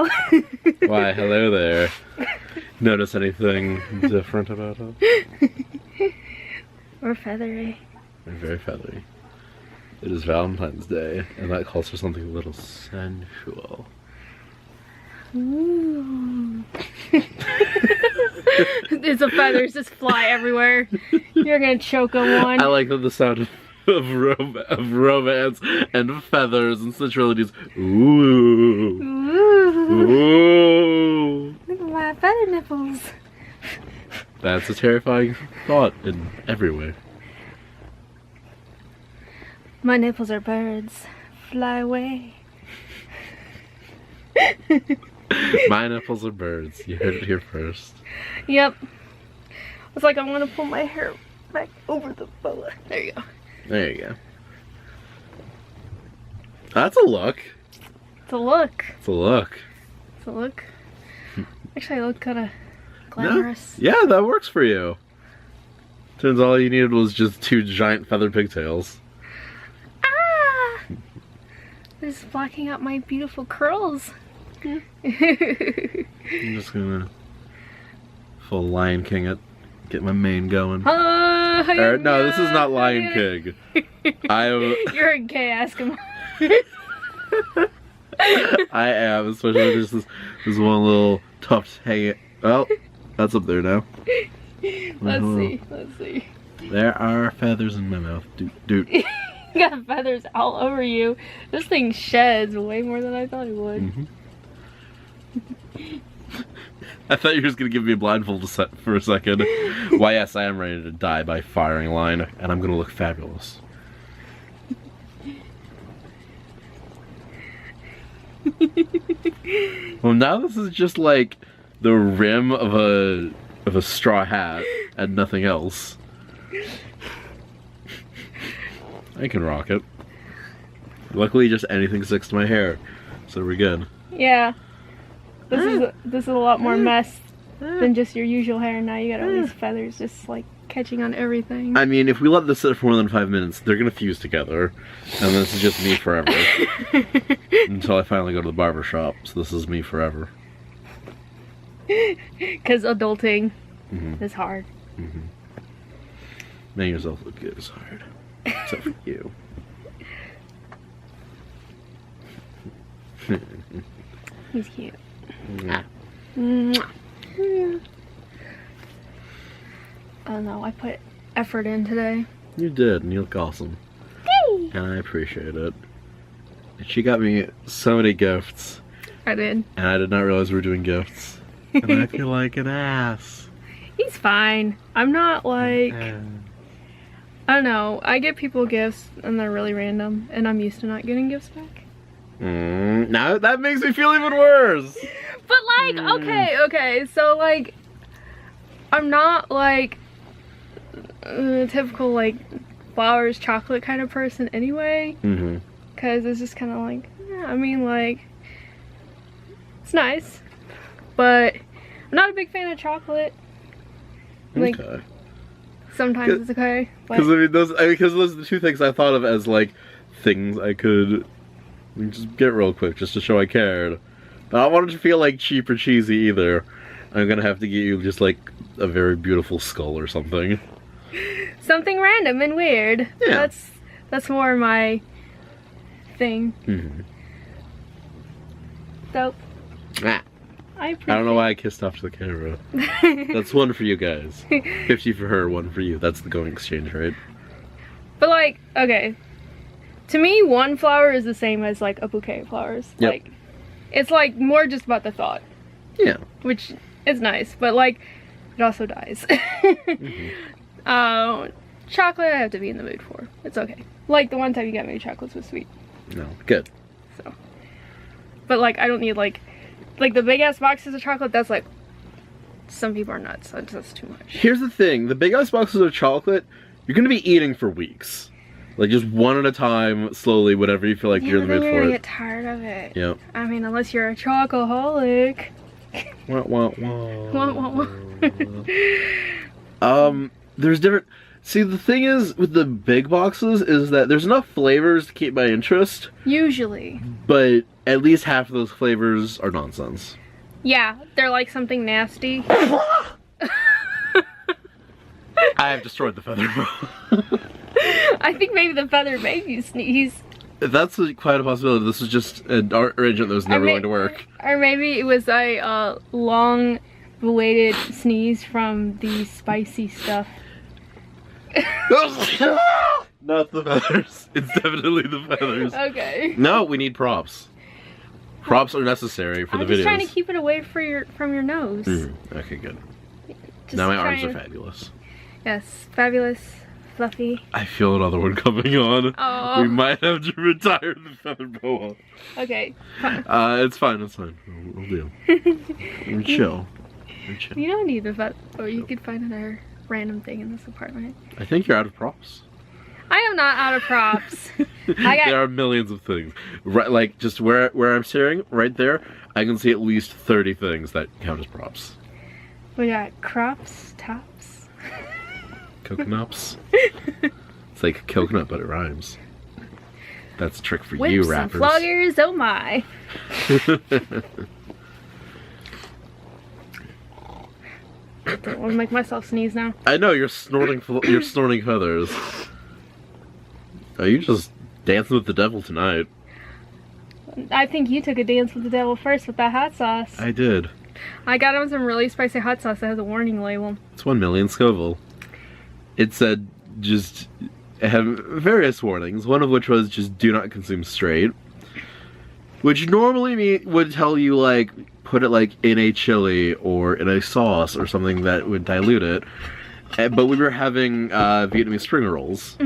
Hello. Why, hello there. Notice anything different about it? We're feathery. We're very feathery. It is Valentine's Day, and that calls for something a little sensual. Ooh. It's the feathers just fly everywhere. You're gonna choke on one. I like that the sound of romance and feathers and sensualities. Ooh. Ooh. Ooh. Look at my feather nipples. That's a terrifying thought in every way. My nipples are birds. Fly away. My nipples are birds. You heard it here first. Yep. It's like I want to pull my hair back over the boa. There you go. There you go. That's a look. It's a look. It's a look. It's a look. Actually, I look kind of glamorous. No? Yeah, that works for you. Turns out all you needed was just 2 giant feathered pigtails. Ah! This is blocking out my beautiful curls. I'm just gonna full Lion King it. Get my mane going. No, this is not Lion King. You're a gay ass. I am, especially when there's this one little tuft hanging. Well, that's up there now. Let's see. Let's see. There are feathers in my mouth. Doot doot. You got feathers all over you. This thing sheds way more than I thought it would. Mm-hmm. I thought you were just gonna give me a blindfold for a second. Why, yes, I am ready to die by firing line, and I'm gonna look fabulous. Well, now this is just like the rim of a straw hat and nothing else. I can rock it. Luckily, just anything sticks to my hair, so we're good. Yeah. This is a lot more mess than just your usual hair. Now you got all these feathers just like catching on everything. I mean, if we let this sit for more than 5 minutes, they're gonna fuse together, and this is just me forever. Until I finally go to the barber shop. So this is me forever. Because adulting is hard. Mm-hmm. Making yourself look good is hard, except for you. He's cute. Mwah. Mwah. Oh no, I put effort in today. You did, and you look awesome. Hey. And I appreciate it. And she got me so many gifts. I did. And I did not realize we were doing gifts. And I feel like an ass. He's fine. I'm not like... I don't know. I get people gifts and they're really random. And I'm used to not getting gifts back. Now that makes me feel even worse. But like, okay. So like, I'm not like typical like flowers, chocolate kind of person anyway. Because it's just kind of like, yeah, I mean like, it's nice. But I'm not a big fan of chocolate. Like, okay. Sometimes it's okay. Because I mean, those are the 2 things I thought of as like things I could just get real quick just to show I cared. But I don't want it to feel like cheap or cheesy either. I'm gonna have to get you just like a very beautiful skull or something. Something random and weird. Yeah. That's more my thing. Dope. I appreciate. I don't know why I kissed off to the camera. That's 1 for you guys. 50 for her, 1 for you. That's the going exchange, right? But like, okay. To me, 1 flower is the same as like a bouquet of flowers. Yep. Like, it's like more just about the thought. Yeah. Which is nice, but like, it also dies. Chocolate I have to be in the mood for. It's okay. Like the one time you got me chocolates was sweet. No, good. So. But like, I don't need like the big ass boxes of chocolate. That's like, some people are nuts. That's too much. Here's the thing. The big ass boxes of chocolate, you're gonna be eating for weeks. Like just 1 at a time, slowly, whatever you feel like you're in the mood you're for gonna it. get tired of it. Yep. I mean, unless you're a chocoholic. Wah, wah, wah. There's different. See, the thing is with the big boxes is that there's enough flavors to keep my interest. Usually. But at least half of those flavors are nonsense. Yeah, they're like something nasty. I have destroyed the feather boa. I think maybe the feather made you sneeze. That's quite a possibility. This is just an arrangement that was never going to work. Or maybe it was a long-belated sneeze from the spicy stuff. Not the feathers. It's definitely the feathers. Okay. No, we need props. Props are necessary for the videos. I'm just trying to keep it away from your nose. Okay, good. Just now my arms are fabulous. Yes, fabulous, fluffy. I feel another one coming on. Oh. We might have to retire the feather boa. Okay. Fine. It's fine. It's fine. We'll deal. We're chill. We're chill. You don't need the feather. Or you could find another random thing in this apartment. I think you're out of props. I am not out of props. There are millions of things. Right, like just where I'm staring, right there, I can see at least 30 things that count as props. We got crops, tops. Coconuts. It's like coconut, but it rhymes. That's a trick for Whips you, and rappers. floggers, oh my. Don't want to make myself sneeze now. I know you're snorting. You're snorting feathers. Are you just dancing with the devil tonight? I think you took a dance with the devil first with that hot sauce. I did. I got him some really spicy hot sauce that has a warning label. It's 1 million Scoville. It said just have various warnings. One of which was just do not consume straight, which normally would tell you like put it like in a chili or in a sauce or something that would dilute it. But we were having Vietnamese spring rolls,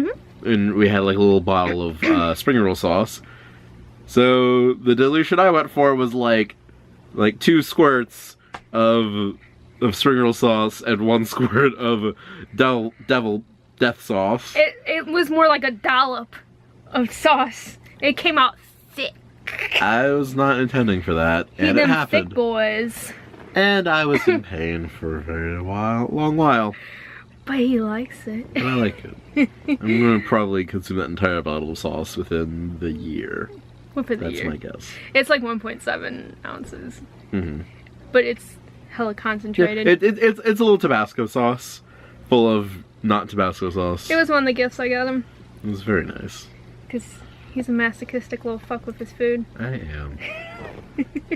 and we had like a little bottle of spring roll sauce. So the dilution I went for was like 2 squirts of spring roll sauce and 1 squirt of devil death sauce. It was more like a dollop of sauce. It came out thick. I was not intending for that, and it happened. Thick boys. And I was in pain for a very long while. But he likes it. But I like it. I'm going to probably consume that entire bottle of sauce within the year. That's my guess. It's like 1.7 ounces. But it's hella concentrated. Yeah, it's a little Tabasco sauce, full of not Tabasco sauce. It was one of the gifts I got him. It was very nice. Because he's a masochistic little fuck with his food. I am.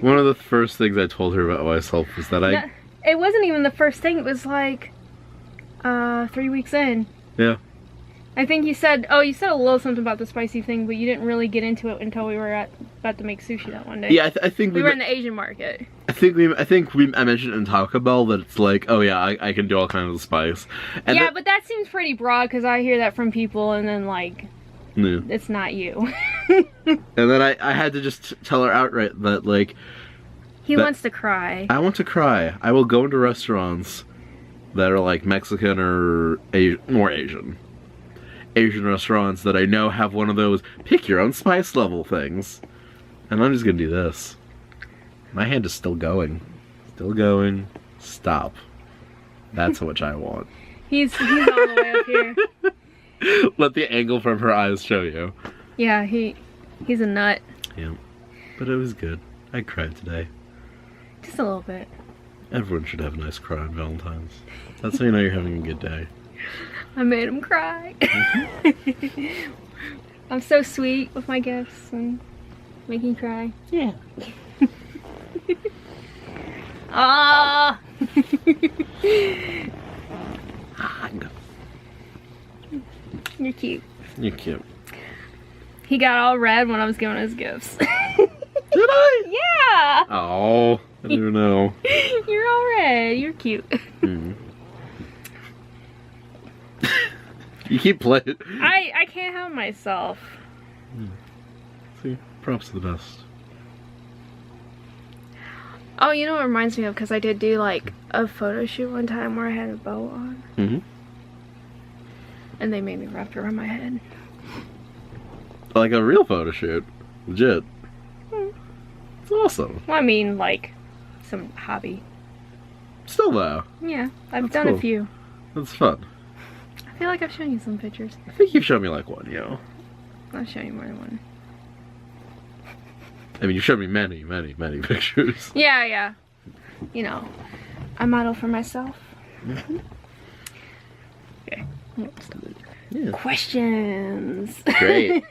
One of the first things I told her about myself was that It wasn't even the first thing. It was like 3 weeks in. Yeah. I think you said a little something about the spicy thing, but you didn't really get into it until we were about to make sushi that one day. Yeah, I think we were in the Asian market. I mentioned in Taco Bell that it's like, oh yeah, I can do all kinds of spice. And yeah, but that seems pretty broad because I hear that from people, and then like, it's not you. And then I had to just tell her outright that like, he wants to cry. I want to cry. I will go into restaurants that are like Mexican or more Asian restaurants that I know have one of those pick your own spice level things, and I'm just gonna do this. My hand is still going. Stop. That's how much I want. He's all the way up here. Let the angle from her eyes show you. Yeah, he's a nut. Yeah, but it was good. I cried today. Just a little bit. Everyone should have a nice cry on Valentine's. That's how you know you're having a good day. I made him cry. I'm so sweet with my gifts and making cry. Yeah. Ah. You're cute. You're cute. He got all red when I was giving his gifts. Did I? Yeah. Oh, I didn't know. You're all red. You're cute. You keep playing. I can't help myself. See, props to the best. Oh, you know what it reminds me of? Because I did do like a photo shoot one time where I had a bow on. And they made me wrap it around my head. Like a real photo shoot. Legit. It's awesome. Well, I mean, like, some hobby. Still though. Yeah, I've That's done cool. a few. That's fun. I feel like I've shown you some pictures. I think you've shown me like one, you know. I've shown you more than one. I mean, you showed me many, many, many pictures. Yeah, yeah. You know, I model for myself. Okay. Yeah. Questions. Great.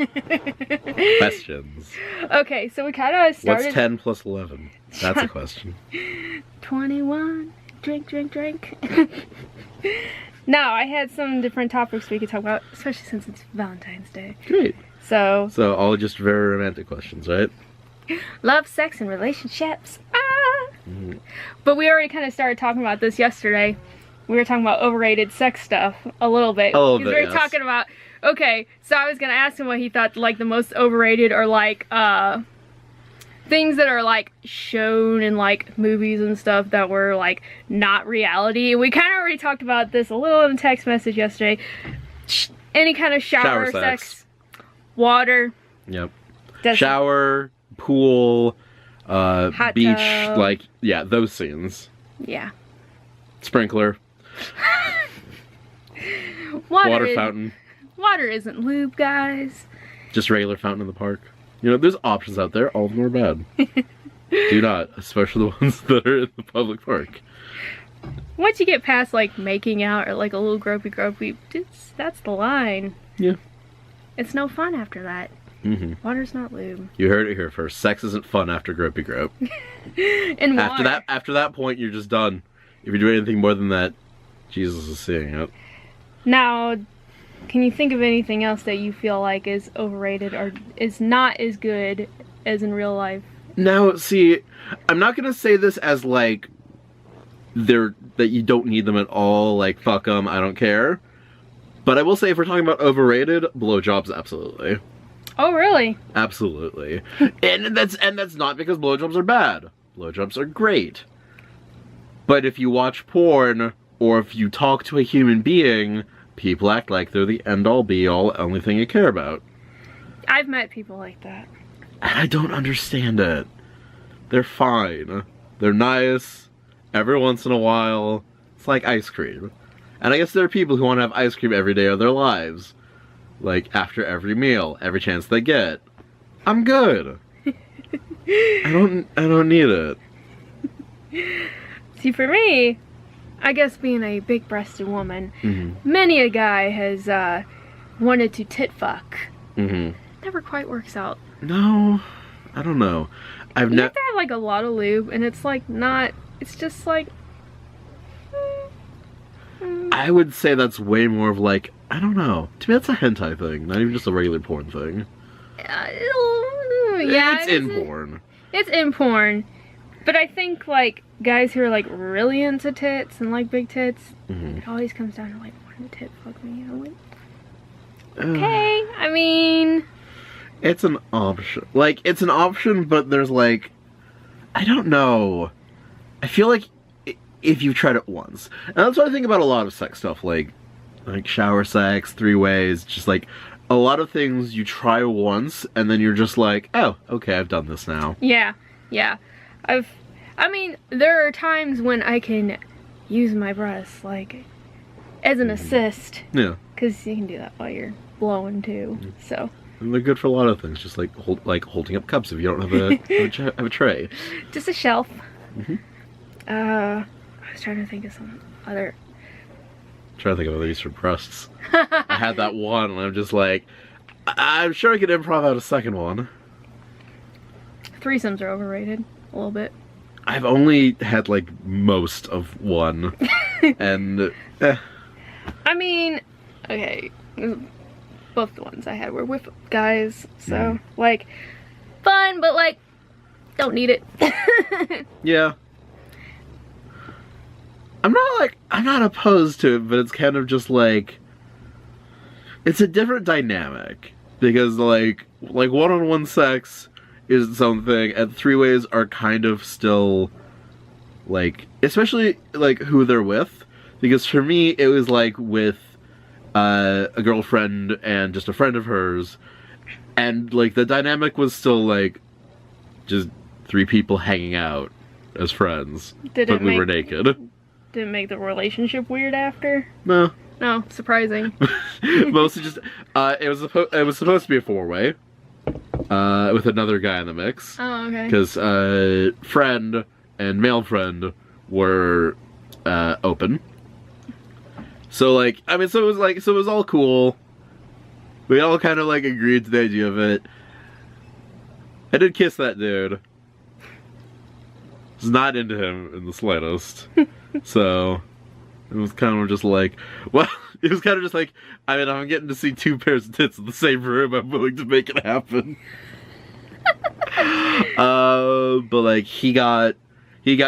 Questions. Okay, so we kind of started. What's 10 plus 11? That's a question. 21. Drink, drink, drink. Now, I had some different topics we could talk about, especially since it's Valentine's Day. Great. So all just very romantic questions, right? love, sex, and relationships. Ah! But we already kind of started talking about this yesterday. We were talking about overrated sex stuff a little bit. A little because bit, we were talking about, okay, so I was going to ask him what he thought, like, the most overrated or, like, things that are, like, shown in, like, movies and stuff that were, like, not reality. We kind of already talked about this a little in a text message yesterday. Any kind of shower sex, water. Yep. Desert. Shower, pool, Hot beach, tub. like, yeah, those scenes. Yeah. Sprinkler. Water fountain. Water isn't lube, guys. Just regular fountain in the park. You know, there's options out there. All of them are bad. Do not, especially the ones that are in the public park. Once you get past, like, making out or, like, a little gropey, that's the line. Yeah. It's no fun after that. Mm-hmm. Water's not lube. You heard it here first. Sex isn't fun after gropey grope. And water. After that point, you're just done. If you're doing anything more than that, Jesus is seeing it. Now, can you think of anything else that you feel like is overrated or is not as good as in real life? Now, see, I'm not gonna say this as like that you don't need them at all. Like, fuck them, I don't care. But I will say, if we're talking about overrated, blowjobs, absolutely. Oh, really? Absolutely. and that's not because blowjobs are bad. Blowjobs are great. But if you watch porn or if you talk to a human being, people act like they're the end-all be-all, only thing you care about. I've met people like that. And I don't understand it. They're fine. They're nice. Every once in a while. It's like ice cream. And I guess there are people who want to have ice cream every day of their lives. Like, after every meal, every chance they get. I'm good. I don't need it. See, for me, I guess being a big-breasted woman, many a guy has wanted to tit fuck. Never quite works out. No, I don't know. You have to have like a lot of lube, and it's like not. It's just like. I would say that's way more of like, I don't know. To me, that's a hentai thing, not even just a regular porn thing. Yeah, it's in porn. It's in porn, but I think like guys who are like really into tits and like big tits, it always comes down to like wanting to tit fuck me. I'm like, okay, I mean, it's an option. Like, it's an option, but there's like, I don't know. I feel like if you've tried it once, and that's what I think about a lot of sex stuff, like shower sex, three-ways, just like a lot of things you try once and then you're just like, oh, okay, I've done this now. Yeah. I mean, there are times when I can use my breasts like as an assist. Yeah. Because you can do that while you're blowing too. So. And they're good for a lot of things, just like holding up cups if you don't have a tray. Just a shelf. I was trying to think of some other. Trying to think of other use for breasts. I had that one, and I'm just like, I'm sure I could improv out a second one. Threesomes are overrated a little bit. I've only had like most of one, and I mean, okay, both the ones I had were with guys, so like fun, but like don't need it. Yeah. I'm not opposed to it, but it's kind of just like, it's a different dynamic, because like one-on-one sex is its own thing, and three-ways are kind of still like, especially like who they're with, because for me it was like with a girlfriend and just a friend of hers, and like the dynamic was still like just three people hanging out as friends, but we were naked. Didn't make the relationship weird after? No. No, surprising. Mostly just, it was supposed to be a 4-way, with another guy in the mix. Oh, okay. Because, friend and male friend were, open. So, like, I mean, so it was all cool. We all kind of, like, agreed to the idea of it. I did kiss that dude. Was not into him in the slightest. So, it was kind of just like, well, it was kind of just like, I mean, I'm getting to see 2 pairs of tits in the same room, I'm willing to make it happen. But, like, he got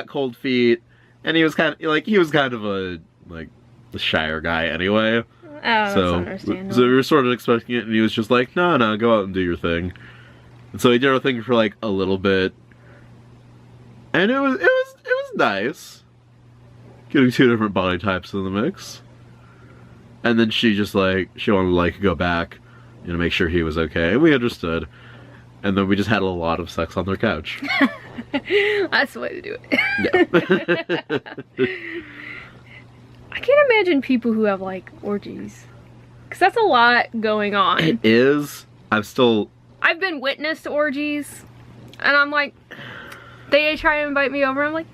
cold feet, and he was kind of a, like, the shyer guy anyway. Oh, that's understandable. So we were sort of expecting it, and he was just like, no, go out and do your thing. And so he did our thing for like a little bit, and it was nice, getting 2 different body types in the mix. And then she wanted to like go back, you know, make sure he was okay, and we understood. And then we just had a lot of sex on their couch. That's the way to do it. Yeah. I can't imagine people who have, like, orgies. Because that's a lot going on. It is. I've been witness to orgies. And I'm like, they try to invite me over. I'm like,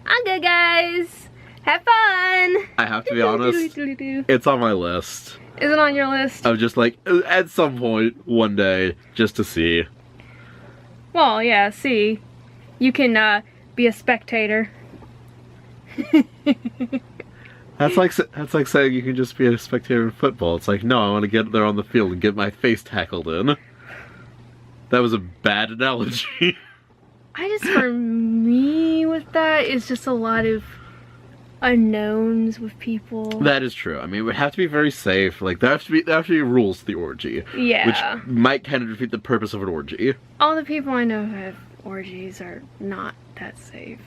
I'm good, guys. Have fun. I have to be honest. It's on my list. Is it on your list? Of just, like, at some point, one day, just to see. Well, yeah, see. You can, be a spectator. That's like saying you can just be a spectator in football. It's like, no, I want to get there on the field and get my face tackled in. That was a bad analogy. For me with that, it's just a lot of unknowns with people. That is true. I mean, it would have to be very safe. Like, there have to be rules to the orgy. Yeah. Which might kind of defeat the purpose of an orgy. All the people I know who have orgies are not that safe.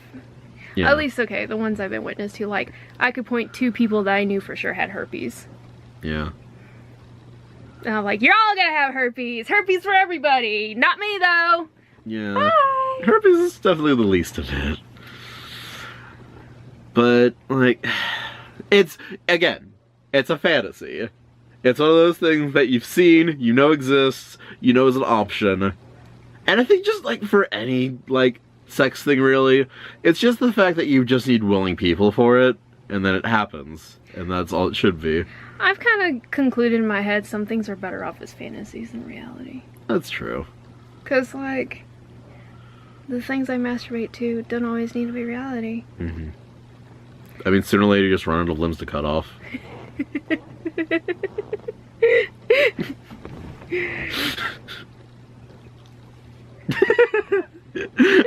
Yeah. At least, okay, the ones I've been witness to, like, I could point 2 people that I knew for sure had herpes. Yeah. And I'm like, you're all gonna have herpes! Herpes for everybody! Not me, though! Yeah. Bye! Herpes is definitely the least of it. But, like, it's a fantasy. It's one of those things that you've seen, you know exists, you know is an option. And I think just, like, for any, like, sex thing, really, it's just the fact that you just need willing people for it, and then it happens, and that's all it should be. I've kind of concluded in my head some things are better off as fantasies than reality. That's true. Because, like, the things I masturbate to don't always need to be reality. Mm-hmm. I mean, sooner or later you just run out of limbs to cut off.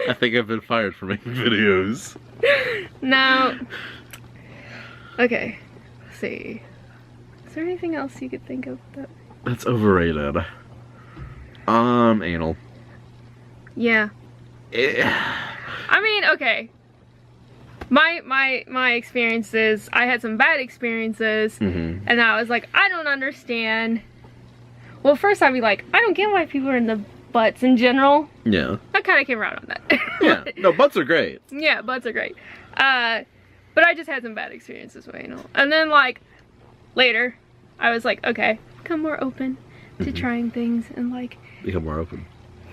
I think I've been fired for making videos. Now, okay, let's see. Is there anything else you could think of that's overrated? Anal. Yeah. I mean, okay. My experiences, I had some bad experiences, and I was like, I don't understand. Well, first I'd be like, I don't get why people are in the butts in general. Yeah. I kind of came around on that. Yeah. No, butts are great. Yeah, butts are great. But I just had some bad experiences with anal. And then, like, later, I was like, okay, become more open to trying things and, like... Become more open.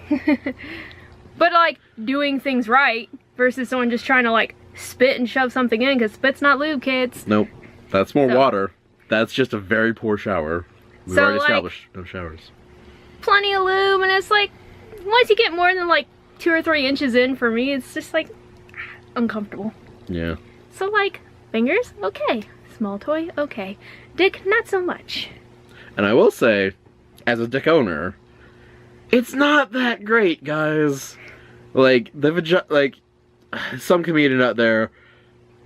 But, like, doing things right versus someone just trying to, like, spit and shove something in, because spit's not lube, kids. Nope. That's more water. That's just a very poor shower. We've already established no showers. Plenty of lube, and it's like, once you get more than, like, 2 or 3 inches in, for me, it's just, like, uncomfortable. Yeah. So, like, fingers, okay. Small toy, okay. Dick, not so much. And I will say, as a dick owner, it's not that great, guys. Like, some comedian out there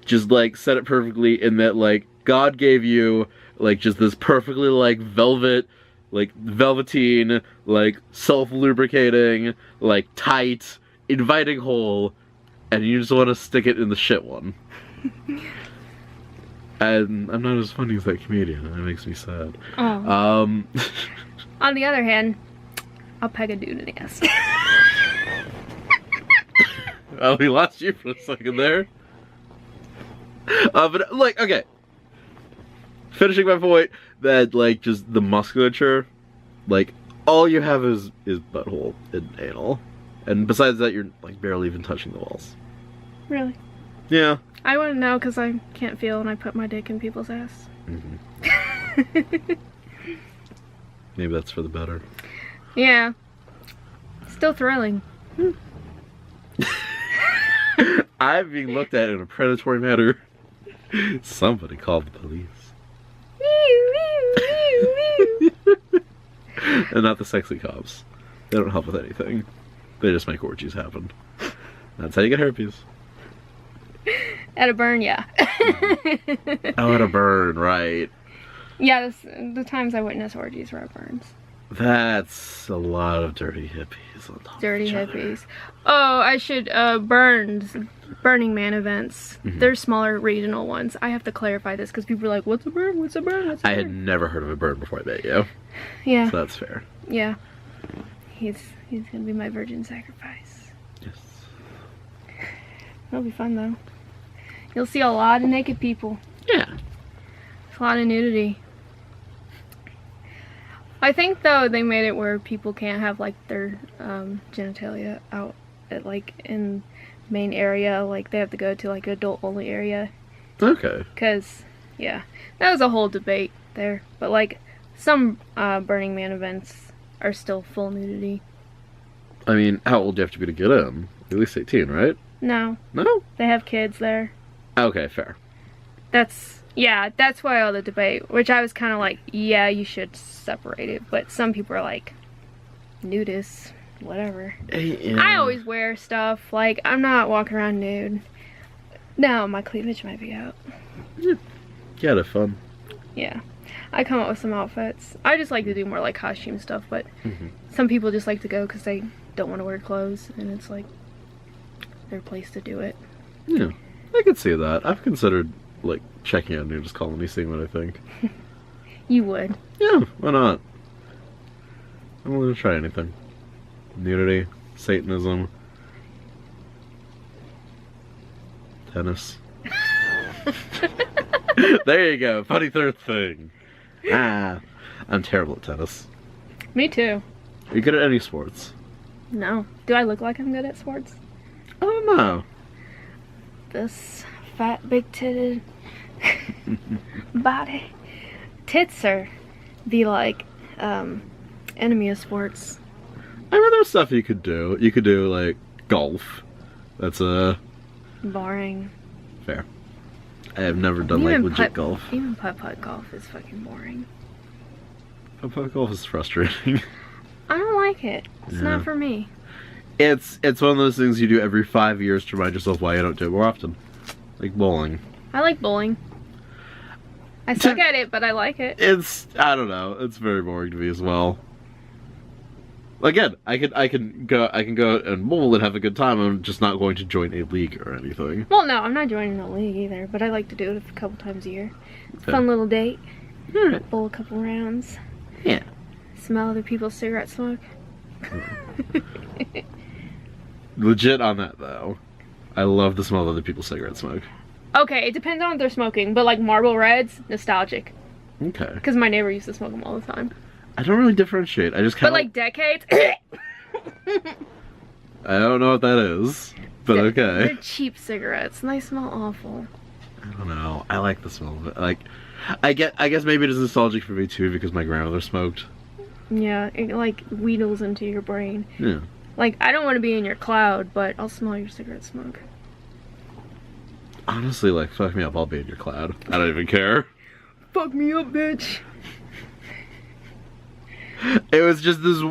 just, like, said it perfectly in that, like, God gave you, like, just this perfectly, like, velveteen, like, self-lubricating, like, tight, inviting hole, and you just want to stick it in the shit one. And I'm not as funny as that comedian, and that makes me sad. Oh. On the other hand, I'll peg a dude in the ass. Oh, we lost you for a second there. But, like, okay. finishing my point that, like, just the musculature, like, all you have is butthole and anal. And besides that, you're, like, barely even touching the walls. Really? Yeah. I wouldn't know because I can't feel when I put my dick in people's ass. Mm-hmm. Maybe that's for the better. Yeah. Still thrilling. I'm being looked at in a predatory manner. Somebody called the police. And not the sexy cops. They don't help with anything. They just make orgies happen. That's how you get herpes. At a burn, yeah. Oh, at a burn, right. Yeah, the times I witnessed orgies were at burns. That's a lot of dirty hippies on top Dirty of each other. hippies. Oh, I should, Burning Man events. Mm-hmm. There's smaller regional ones. I have to clarify this because people are like, what's a burn? What's a burn? What's a burn? I had never heard of a burn before I met you. Yeah. So that's fair. Yeah. He's gonna be my virgin sacrifice. Yes. It'll be fun though. You'll see a lot of naked people. Yeah. It's a lot of nudity. I think though they made it where people can't have like their genitalia out at like in main area. Like they have to go to like adult only area. Okay. Cause yeah, that was a whole debate there. But like some Burning Man events are still full nudity. I mean, how old do you have to be to get in? At least 18, right? No, No? they have kids there. Okay, fair. That's why all the debate, which I was kind of like, yeah, you should separate it. But some people are like, nudists, whatever. Yeah. I always wear stuff. Like, I'm not walking around nude. No, my cleavage might be out. Yeah, have fun. Yeah. I come up with some outfits. I just like to do more like costume stuff, but some people just like to go because they don't want to wear clothes, and it's like their place to do it. Yeah, I could see that. I've considered, like, checking out nudist colony, seeing what I think. You would. Yeah, why not? I'm willing to try anything. Nudity, Satanism, tennis. There you go, funny third thing. I'm terrible at tennis. Me too. Are you good at any sports? No. Do I look like I'm good at sports? I don't know. This fat, big-titted body. Tits are the, like, enemy of sports. I mean, there's stuff you could do. You could do, like, golf. That's Boring. fair. I have never done, like, legit golf. Even putt-putt golf is fucking boring. Putt-putt golf is frustrating. I don't like it. It's Yeah. not for me. It's one of those things you do every 5 years to remind yourself why you don't do it more often. Like bowling. I like bowling. I suck at it, but I like it. I don't know, it's very boring to me as well. Again, I can go and bowl and have a good time. I'm just not going to join a league or anything. Well, no, I'm not joining a league either, but I like to do it a couple times a year. It's a Okay. fun little date. Alright. Bowl a couple rounds. Yeah. Smell other people's cigarette smoke. Legit on that though. I love the smell of other people's cigarette smoke. Okay, it depends on what they're smoking, but like Marlboro Reds, nostalgic. Okay. Because my neighbor used to smoke them all the time. I don't really differentiate. I just kind But of like decades. I don't know what that is, but okay. They're cheap cigarettes and they smell awful. I don't know. I like the smell of it. Like, I guess maybe it is nostalgic for me too because my grandmother smoked. Yeah, it like wheedles into your brain. Yeah. Like, I don't want to be in your cloud, but I'll smell your cigarette smoke. Honestly, like, fuck me up. I'll be in your cloud. I don't even care. Fuck me up, bitch. It was just this.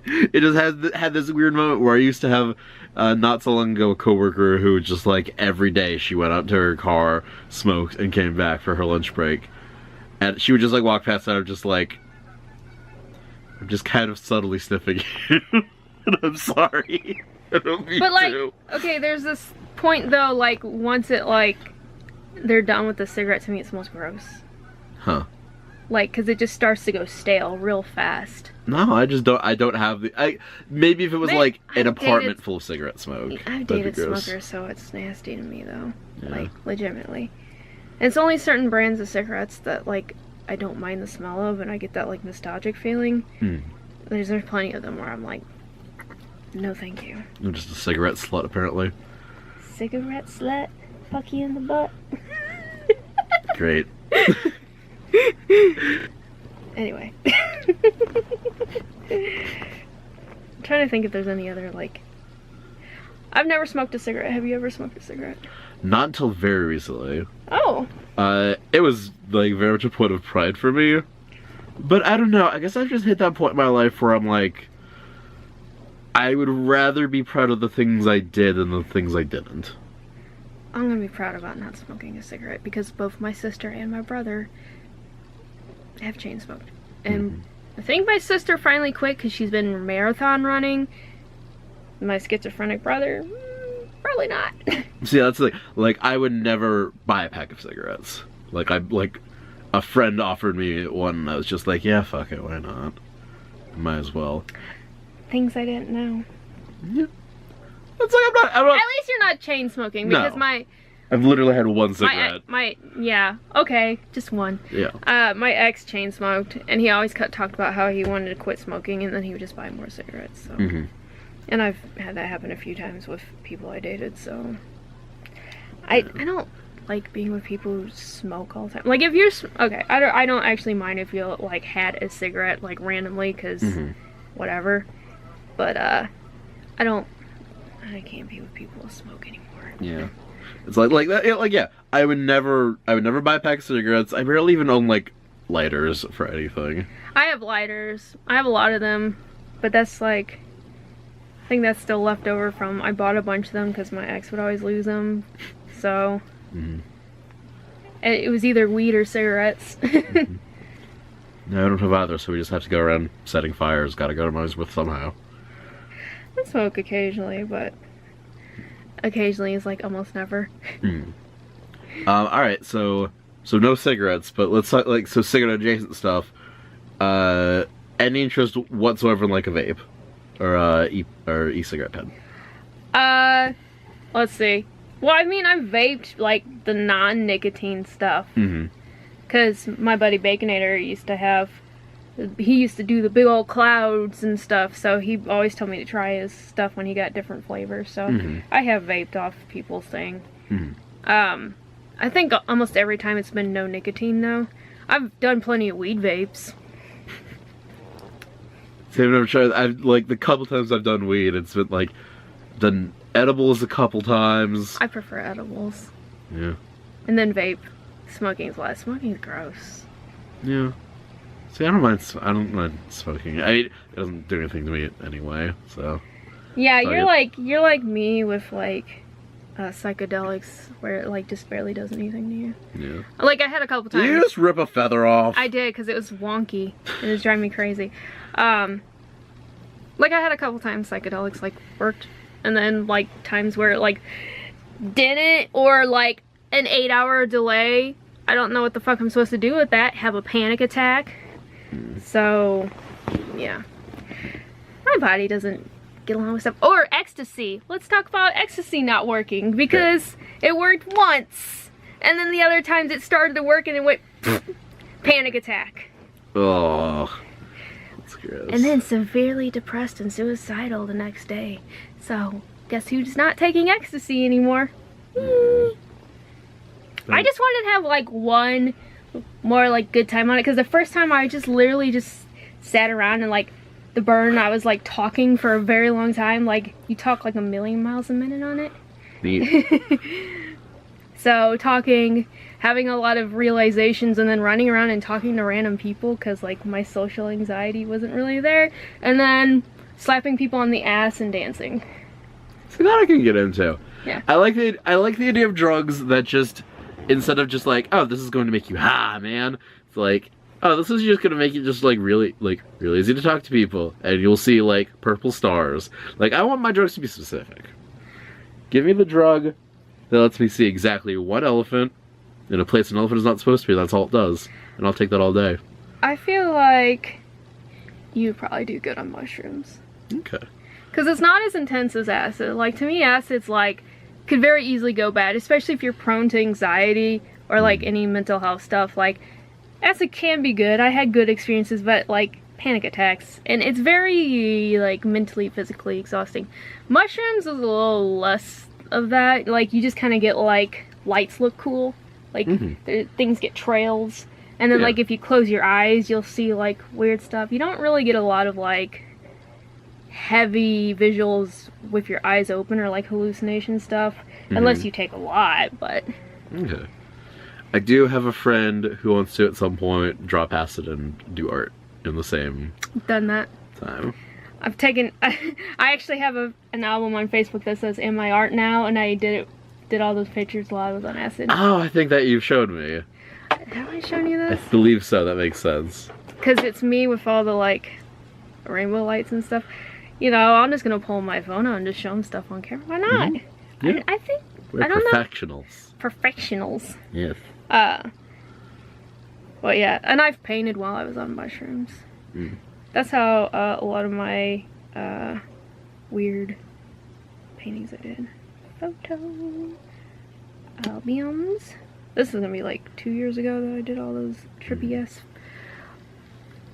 It just had this weird moment where I used to have not so long ago a coworker who just like every day she went out to her car, smoked, and came back for her lunch break, and she would just like walk past and I'm just like, I'm just kind of subtly sniffing you, and I'm sorry. I don't mean But like, to. okay, there's this point though, like once it like they're done with the cigarette, to me it smells gross. Huh. Like, cause it just starts to go stale real fast. No, I just don't. I don't have the. Maybe if it was Man, like an I've apartment dated- full of cigarette smoke. I've that'd be dated gross. smokers, so it's nasty to me though. Yeah. Like, legitimately. And it's only certain brands of cigarettes that, like, I don't mind the smell of, and I get that, like, nostalgic feeling. There's plenty of them where I'm like, no thank you. You're just a cigarette slut, apparently. Cigarette slut? Fuck you in the butt. Great. Anyway. I'm trying to think if there's any other, like... I've never smoked a cigarette. Have you ever smoked a cigarette? Not until very recently. Oh. It was, like, very much a point of pride for me. But I don't know. I guess I've just hit that point in my life where I'm like... I would rather be proud of the things I did than the things I didn't. I'm gonna be proud about not smoking a cigarette because both my sister and my brother have chain smoked. And I think my sister finally quit because she's been marathon running. My schizophrenic brother, probably not. See, that's like I would never buy a pack of cigarettes. Like a friend offered me one and I was just like, yeah, fuck it, why not? Might as well. Things I didn't know. Yeah. It's like I'm not. At least you're not chain smoking because no. I've literally had one cigarette. Yeah, okay, just one. Yeah. My ex chain smoked, and he always talked about how he wanted to quit smoking, and then he would just buy more cigarettes. So. And I've had that happen a few times with people I dated. So I don't like being with people who smoke all the time. Like if you're okay, I don't actually mind if you like had a cigarette like randomly because whatever. But I can't be with people who smoke anymore. Yeah. It's like that. Yeah. I would never buy a pack of cigarettes. I barely even own like lighters for anything. I have lighters. I have a lot of them, but that's like, I think that's still left over from I bought a bunch of them because my ex would always lose them. So it was either weed or cigarettes. No, I don't have either, so we just have to go around setting fires. Gotta go to Mars with somehow. I smoke occasionally, but occasionally is like almost never. Alright, so no cigarettes, but let's talk like cigarette adjacent stuff. Any interest whatsoever in like a vape or e-cigarette pen? Let's see. Well, I mean, I've vaped like the non-nicotine stuff. Because my buddy Baconator he used to do the big old clouds and stuff, so he always told me to try his stuff when he got different flavors. So I have vaped off people's thing. I think almost every time it's been no nicotine though. I've done plenty of weed vapes. See, I've never tried. I've like the couple times I've done weed, it's been like done edibles a couple times. I prefer edibles. Yeah. And then vape. Smoking's less. Smoking's gross. Yeah. See, I don't mind smoking. I mean, it doesn't do anything to me anyway, so. Yeah, you're like me with like psychedelics, where it like just barely does anything to you. Yeah. Like I had a couple times. Did you just rip a feather off? I did, because it was wonky. It was driving me crazy. Like I had a couple times psychedelics like worked, and then like times where it like didn't, or like an 8-hour delay. I don't know what the fuck I'm supposed to do with that. Have a panic attack. So, yeah. My body doesn't get along with stuff. Or ecstasy. Let's talk about ecstasy not working. Because it worked once. And then the other times it started to work and it went panic attack. Oh, that's gross. And then severely depressed and suicidal the next day. So, guess who's not taking ecstasy anymore? I just wanted to have like one more like good time on it, because the first time I just literally just sat around and like the burn, I was like talking for a very long time. Like you talk like 1,000,000 miles a minute on it. Neat. So talking, having a lot of realizations, and then running around and talking to random people because like my social anxiety wasn't really there, and then slapping people on the ass and dancing. So that I can get into. Yeah. I like the idea of drugs that just, instead of just like, oh, this is going to make you high, man. It's like, oh, this is just going to make you just like really easy to talk to people, and you'll see like purple stars. Like, I want my drugs to be specific. Give me the drug that lets me see exactly one elephant in a place an elephant is not supposed to be. That's all it does, and I'll take that all day. I feel like you probably do good on mushrooms. Okay. Because it's not as intense as acid. Like, to me, acid's like, could very easily go bad, especially if you're prone to anxiety or like any mental health stuff, like acid can be good. I had good experiences, but like panic attacks, and it's very like mentally, physically exhausting. Mushrooms is a little less of that. Like you just kind of get like lights look cool, like things get trails, and then like if you close your eyes you'll see like weird stuff. You don't really get a lot of like heavy visuals with your eyes open or like hallucination stuff unless you take a lot. But okay, I do have a friend who wants to at some point drop acid and do art in the same done that time. I've taken I actually have an album on Facebook that says "In My Art Now," and I did all those pictures while I was on acid. Oh, I think that you've showed me. Have I shown you this? I believe so. That makes sense. Because it's me with all the like rainbow lights and stuff. You know, I'm just gonna pull my phone out and just show them stuff on camera. Why not? Yeah. I think We're I don't professionals. know. Professionals. Yes. Well, yeah, and I've painted while I was on mushrooms. That's how a lot of my weird paintings I did. Photo albums. This is gonna be like 2 years ago that I did all those trippy-ass.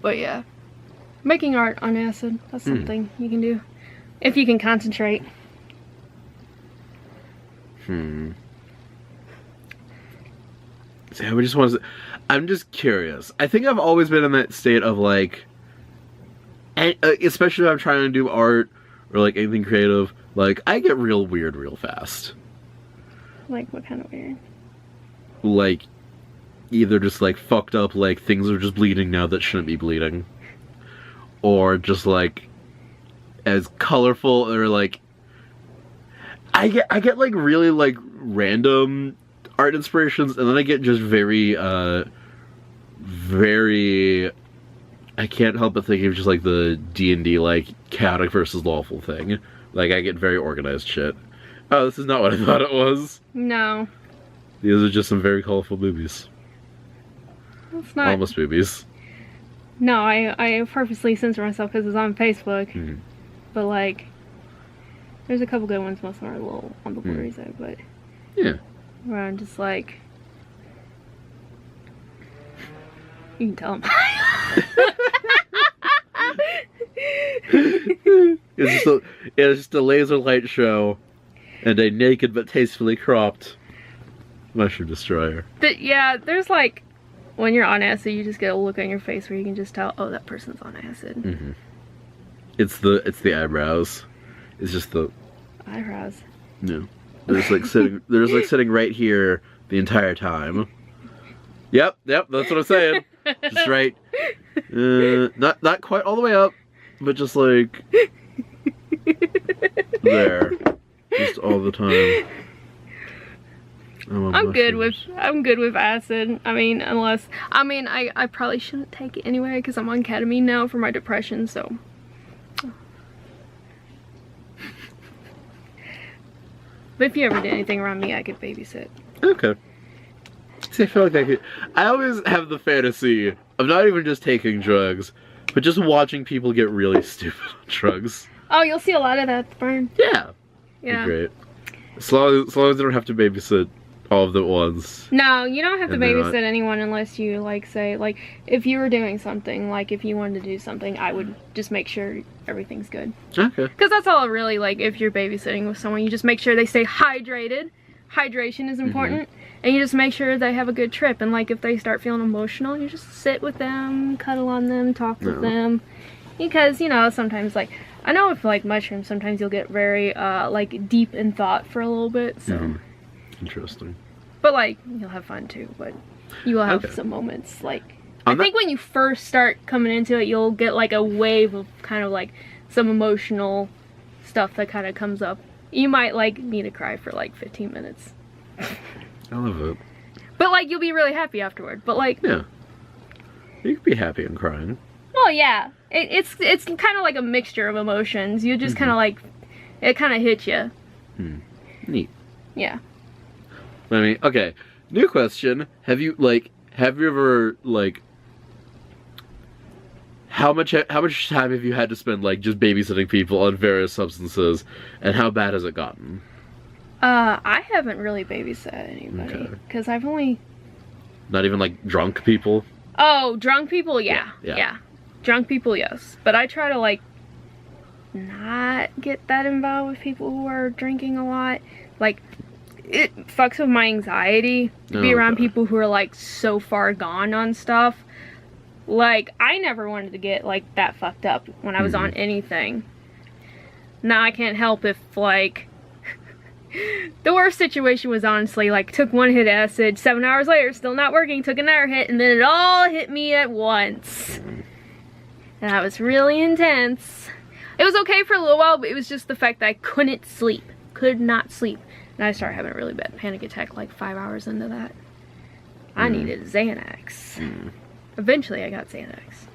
But yeah, making art on acid, that's something you can do if you can concentrate. See, I just want to. I'm just curious. I think I've always been in that state of like, especially when I'm trying to do art or like anything creative. Like, I get real weird real fast. Like, what kind of weird? Like, either just like fucked up, like things are just bleeding now that shouldn't be bleeding, or just like as colorful, or like I get like really like random art inspirations, and then I get just very I can't help but think of just like the D&D like chaotic versus lawful thing. Like, I get very organized shit. Oh, this is not what I thought it was. No. These are just some very colorful boobies. It's not. Almost boobies. No, I purposely censor myself because it's on Facebook. But like, there's a couple good ones. Most of them are a little on the blurry side, but yeah. Where I'm just like, you can tell them. It's just a laser light show and a naked but tastefully cropped mushroom destroyer. But yeah, there's like, when you're on acid, you just get a look on your face where you can just tell, oh, that person's on acid. It's the eyebrows. It's just the eyebrows. No, they're just like sitting. They're just like sitting right here the entire time. Yep, that's what I'm saying. Just right. Not quite all the way up, but just like there, just all the time. I'm good with acid. I mean, I probably shouldn't take it anyway because I'm on ketamine now for my depression. So, but if you ever did anything around me, I could babysit. Okay. See, I feel like I always have the fantasy of not even just taking drugs, but just watching people get really stupid on drugs. Oh, you'll see a lot of that, Burn. Yeah. Yeah. Great. As long as they don't have to babysit all of them at once. No, you don't have to babysit anyone unless you, like, say, like, if you were doing something, like, if you wanted to do something, I would just make sure everything's good. Okay. Because that's all really, like, if you're babysitting with someone, you just make sure they stay hydrated. Hydration is important. And you just make sure they have a good trip. And, like, if they start feeling emotional, you just sit with them, cuddle on them, talk with them. Because, you know, sometimes, like, I know with, like, mushrooms, sometimes you'll get very, like, deep in thought for a little bit, so. Interesting. But, like, you'll have fun, too, but you will have some moments, like, I think when you first start coming into it, you'll get, like, a wave of kind of, like, some emotional stuff that kind of comes up. You might, like, need to cry for, like, 15 minutes. I love it. But, like, you'll be really happy afterward, but, like. Yeah. You can be happy and crying. Well, yeah. It's kind of like a mixture of emotions. You just kind of, like, it kind of hits you. Neat. Yeah. I mean, okay. New question. Have you ever, like, how much time have you had to spend, like, just babysitting people on various substances, and how bad has it gotten? I haven't really babysat anybody, because I've only Not even like drunk people? Oh, drunk people, yeah. Yeah. Drunk people, yes. But I try to like not get that involved with people who are drinking a lot. Like, it fucks with my anxiety to be around people who are like so far gone on stuff. Like, I never wanted to get like that fucked up when I was on anything. Now I can't help if like the worst situation was honestly like took one hit of acid, 7 hours later still not working, took another hit, and then it all hit me at once. And that was really intense. It was okay for a little while, but it was just the fact that I couldn't sleep. Could not sleep. And I started having a really bad panic attack like 5 hours into that. I needed Xanax. Eventually I got Xanax.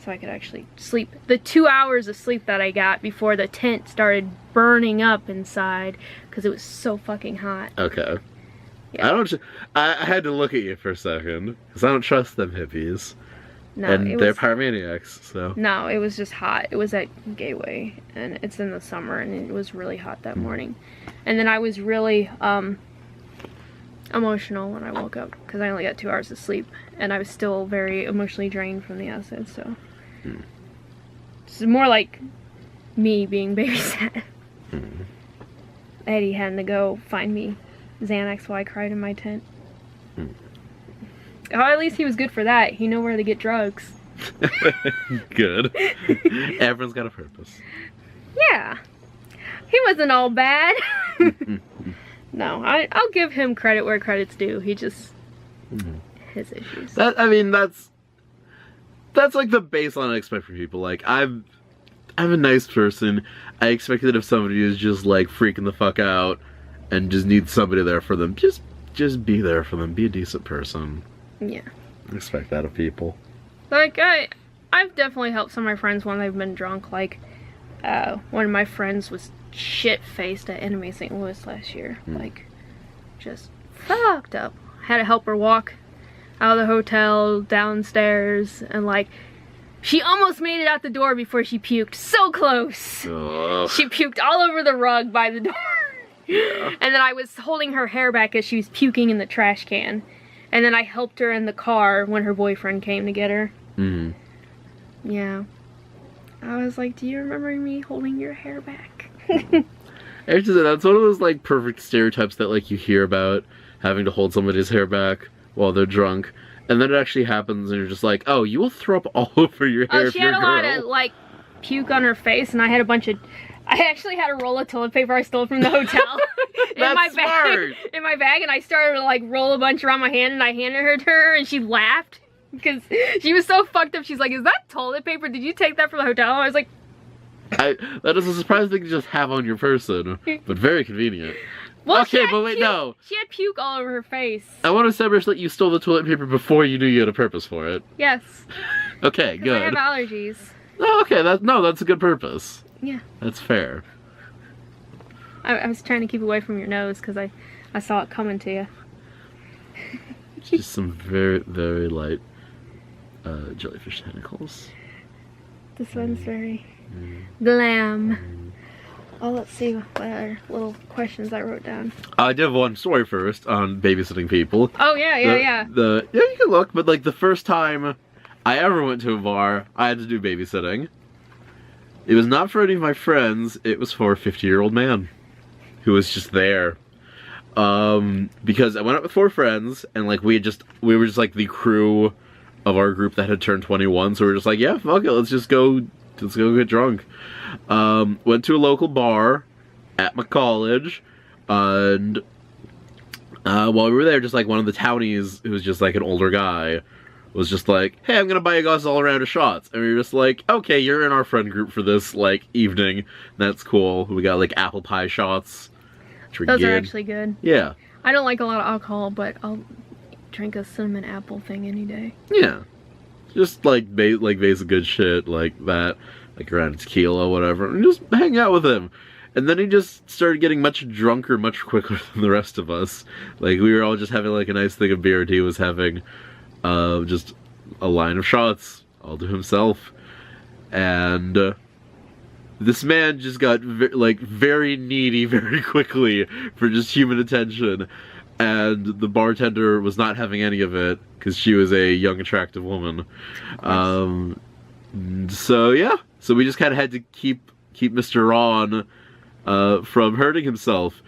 So I could actually sleep. The 2 hours of sleep that I got before the tent started burning up inside because it was so fucking hot. Okay. Yeah. I had to look at you for a second because I don't trust them hippies. No, and they're pyromaniacs, so. No, it was just hot. It was at Gateway, and it's in the summer, and it was really hot that morning. And then I was really emotional when I woke up because I only got 2 hours of sleep, and I was still very emotionally drained from the acid, so. It's more like me being babysat. Eddie had to go find me Xanax while I cried in my tent. Oh, at least he was good for that. He knew where to get drugs. Good. Everyone's got a purpose. Yeah. He wasn't all bad. No, I'll give him credit where credit's due. He just... his issues. That's like the baseline I expect from people. Like, I'm a nice person. I expect that if somebody is just like freaking the fuck out and just needs somebody there for them, just be there for them. Be a decent person. Yeah. I expect that of people. Like, I've definitely helped some of my friends when they've been drunk. Like, one of my friends was shit-faced at Enemy St. Louis last year. Like, just fucked up. Had to help her walk out of the hotel, downstairs, and like, she almost made it out the door before she puked. So close! Ugh. She puked all over the rug by the door. Yeah. And then I was holding her hair back as she was puking in the trash can. And then I helped her in the car when her boyfriend came to get her. Yeah. I was like, do you remember me holding your hair back? Actually, that's one of those like perfect stereotypes that like you hear about having to hold somebody's hair back while they're drunk. And then it actually happens and you're just like, oh, you will throw up all over your hair if you're a girl. She had a lot of like puke on her face, and I had a bunch of... I actually had a roll of toilet paper I stole from the hotel in my bag, and I started to like roll a bunch around my hand, and I handed her to her, and she laughed because she was so fucked up. She's like, "Is that toilet paper? Did you take that from the hotel?" I was like, "That is a surprising thing to just have on your person, but very convenient." Well, okay, but wait, no. She had puke all over her face. I want to establish that you stole the toilet paper before you knew you had a purpose for it. Yes. Okay, good. I have allergies. Oh, okay, that's a good purpose. Yeah. That's fair. I was trying to keep away from your nose because I saw it coming to you. Just some very, very light jellyfish tentacles. This one's very glam. Oh, let's see what other little questions I wrote down. I did have one story first on babysitting people. Oh, yeah. Yeah, you can look, but like the first time I ever went to a bar, I had to do babysitting. It was not for any of my friends, it was for a 50-year-old man who was just there. Because I went out with 4 friends, and like we were just like the crew of our group that had turned 21, so we were just like, yeah, fuck it, let's go get drunk. Went to a local bar at my college, and while we were there, just like one of the townies, who was just like an older guy, was just like, hey, I'm gonna buy you guys all a round of shots. And we were just like, okay, you're in our friend group for this, like, evening. That's cool. We got, like, apple pie shots. Those are actually good. Yeah. I don't like a lot of alcohol, but I'll drink a cinnamon apple thing any day. Yeah. Just, like basic good shit like that. Like, around tequila, whatever. And just hang out with him. And then he just started getting much drunker much quicker than the rest of us. Like, we were all just having, like, a nice thing of beer, and he was having... just a line of shots all to himself, and this man just got very needy very quickly for just human attention, and the bartender was not having any of it because she was a young, attractive woman. So yeah, so we just kind of had to keep Mr. Ron from hurting himself,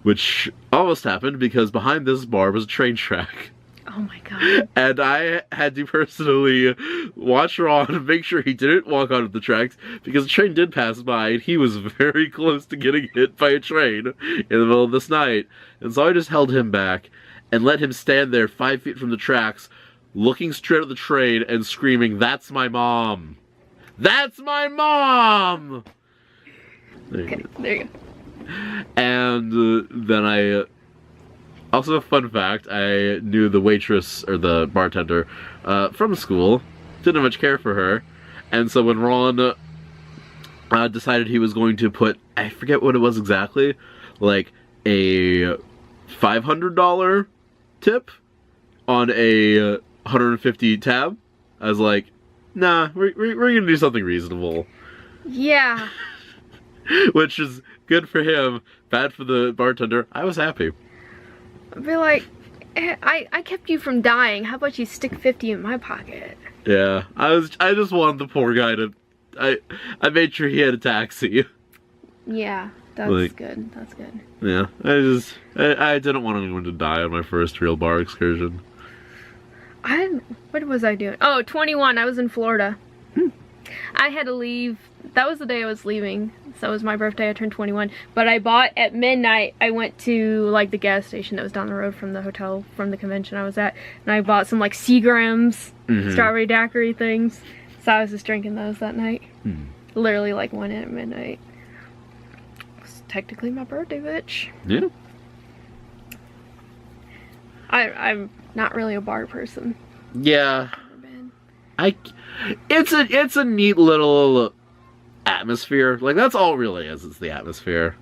which almost happened because behind this bar was a train track. Oh my god. And I had to personally watch Ron and make sure he didn't walk onto the tracks because the train did pass by and he was very close to getting hit by a train in the middle of this night. And so I just held him back and let him stand there 5 feet from the tracks, looking straight at the train and screaming, "That's my mom! That's my mom!" There you go. And then I... Also, a fun fact, I knew the waitress, or the bartender, from school. Didn't much care for her. And so when Ron decided he was going to put, I forget what it was exactly, like a $500 tip on a $150 tab, I was like, nah, we're gonna do something reasonable. Yeah. Which is good for him, bad for the bartender. I was happy. I'd be like, I kept you from dying. How about you stick 50 in my pocket? Yeah, I just wanted the poor guy to... I made sure he had a taxi. Yeah, that's good. That's good. Yeah, I didn't want anyone to die on my first real bar excursion. What was I doing? Oh, 21. I was in Florida. I had to leave. That was the day I was leaving. So it was my birthday. I turned 21. But I bought at midnight. I went to like the gas station that was down the road from the hotel, from the convention I was at, and I bought some like Seagrams, strawberry daiquiri things. So I was just drinking those that night. Literally like went in at midnight. It's technically my birthday, bitch. Yeah. I'm not really a bar person. Yeah. It's a neat little atmosphere. Like that's all it really is. It's the atmosphere.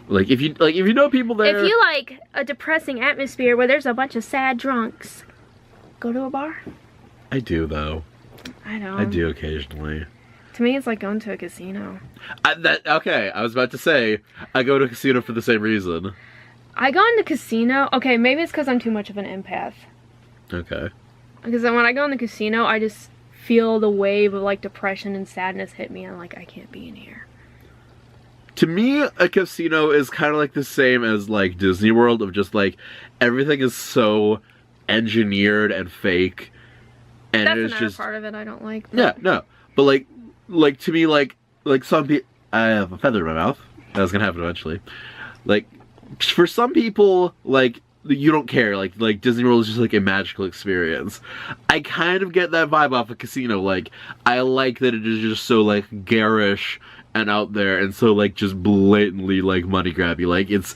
Like if you know people there. If you like a depressing atmosphere where there's a bunch of sad drunks, go to a bar. I do though. I know. I do occasionally. To me, it's like going to a casino. Okay, I was about to say I go to a casino for the same reason. I go in the casino. Okay, maybe it's because I'm too much of an empath. Okay. Because when I go in the casino, I just feel the wave of like depression and sadness hit me, and I'm like, I can't be in here. To me, a casino is kind of like the same as like Disney World, of just like everything is so engineered and fake, and That's it's another just part of it I don't like. But... Yeah, no, but like to me, like some people, I have a feather in my mouth. That's gonna happen eventually. Like for some people, like. You don't care, like Disney World is just like a magical experience. I kind of get that vibe off a casino. Like I like that it is just so like garish and out there, and so like just blatantly like money grabby. Like it's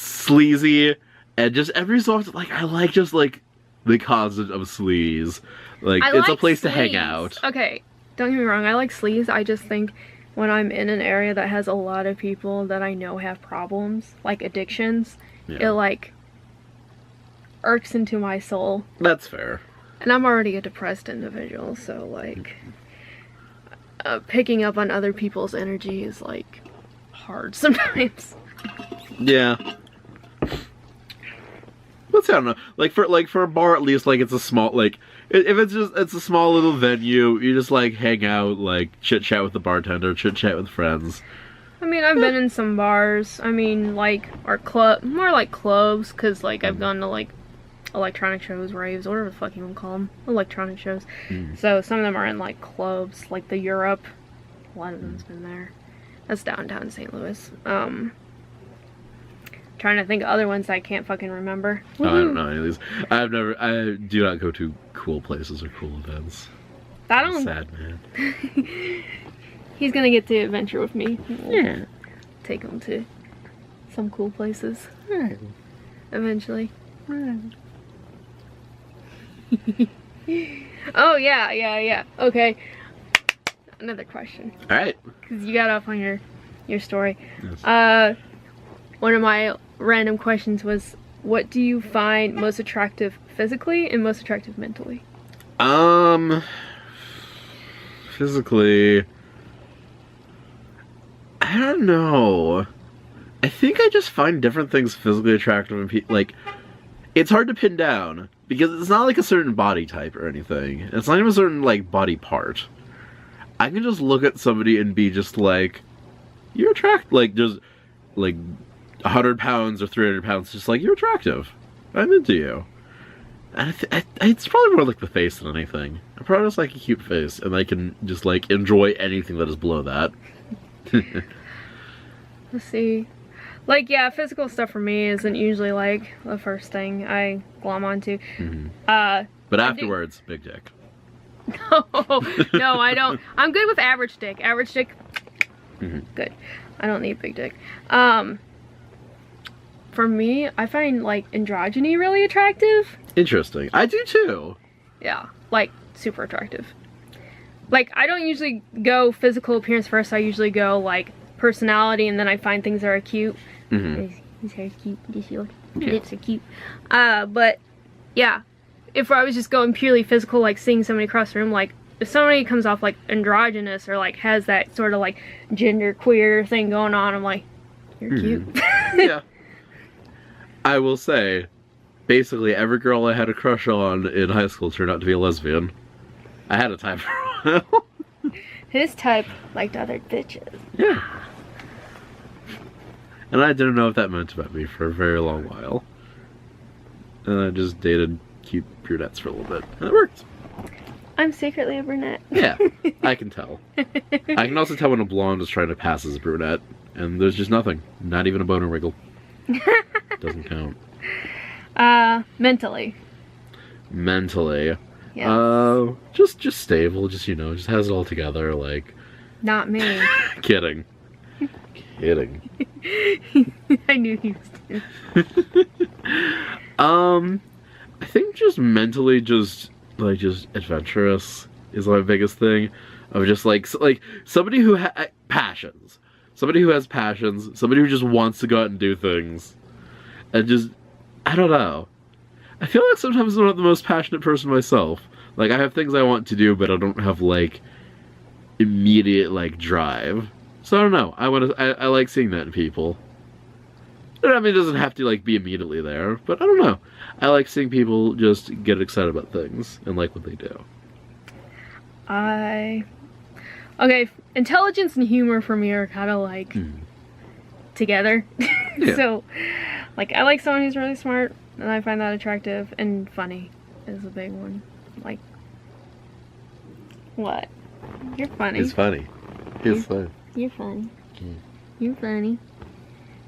sleazy, and just every so often, like I like just like the concept of sleaze. Like it's a place to hang out. Okay, don't get me wrong, I like sleaze. I just think when I'm in an area that has a lot of people that I know have problems, like addictions, it like irks into my soul. That's fair. And I'm already a depressed individual, so like picking up on other people's energy is like hard sometimes. Yeah. Let's I don't know. Like for a bar, at least like it's a small like if it's a small little venue, you just like hang out, like chit chat with the bartender, chit chat with friends. I mean, I've been in some bars. I mean, like our club, more like clubs, because like I've gone to like electronic shows, raves, whatever the fuck you want to call them, electronic shows. So some of them are in like clubs, like the Europe. A lot of them's been there. That's downtown St. Louis. Trying to think of other ones I can't fucking remember. Oh, I don't know any of these. I do not go to cool places or cool events. I'm sad man. He's gonna get to adventure with me. Yeah. Take him to some cool places. Eventually. Oh yeah. Okay. Another question. All right. Because you got off on your story. Yes. One of my random questions was, what do you find most attractive physically and most attractive mentally? Physically, I don't know. I think I just find different things physically attractive in people. Like, It's hard to pin down because it's not like a certain body type or anything. It's not even a certain like body part. I can just look at somebody and be just like, you're attractive. Like just like 100 pounds or 300 pounds, just like, you're attractive. I'm into you. And it's probably more like the face than anything. I probably just like a cute face, and I can just like enjoy anything that is below that. Let's see. Like, yeah, physical stuff for me isn't usually like the first thing I glom onto. But afterwards, big dick. No, I don't. I'm good with average dick. Average dick, good. I don't need big dick. For me, I find like androgyny really attractive. Interesting. I do too. Yeah, like super attractive. Like, I don't usually go physical appearance first. I usually go like personality, and then I find things that are cute. His hair's cute. His lips are cute. But yeah, if I was just going purely physical, like seeing somebody across the room, like if somebody comes off like androgynous or like has that sort of like gender queer thing going on, I'm like, you're cute. Yeah. I will say, basically every girl I had a crush on in high school turned out to be a lesbian. I had a type for a while. His type liked other bitches. Yeah. And I didn't know what that meant about me for a very long while. And I just dated cute brunettes for a little bit. And it worked. I'm secretly a brunette. Yeah, I can tell. I can also tell when a blonde is trying to pass as a brunette. And there's just nothing. Not even a boner wiggle. Doesn't count. Mentally. Mentally. Yeah. Just stable. Just, you know, just has it all together. Like. Not me. Kidding. Kidding. I knew he was doing. I think just mentally, just adventurous is my biggest thing. Of just like somebody who has passions. Somebody who has passions. Somebody who just wants to go out and do things. And just, I don't know. I feel like sometimes I'm not the most passionate person myself. Like, I have things I want to do, but I don't have, like, immediate, like, drive. So I don't know. I like seeing that in people. I mean, it doesn't have to, like, be immediately there, but I don't know. I like seeing people just get excited about things and like what they do. Okay, intelligence and humor for me are kind of, like, together. Yeah. So, like, I like someone who's really smart, and I find that attractive, and funny is a big one. Like, what? You're funny. It's funny. It's fun. You're funny. You're funny.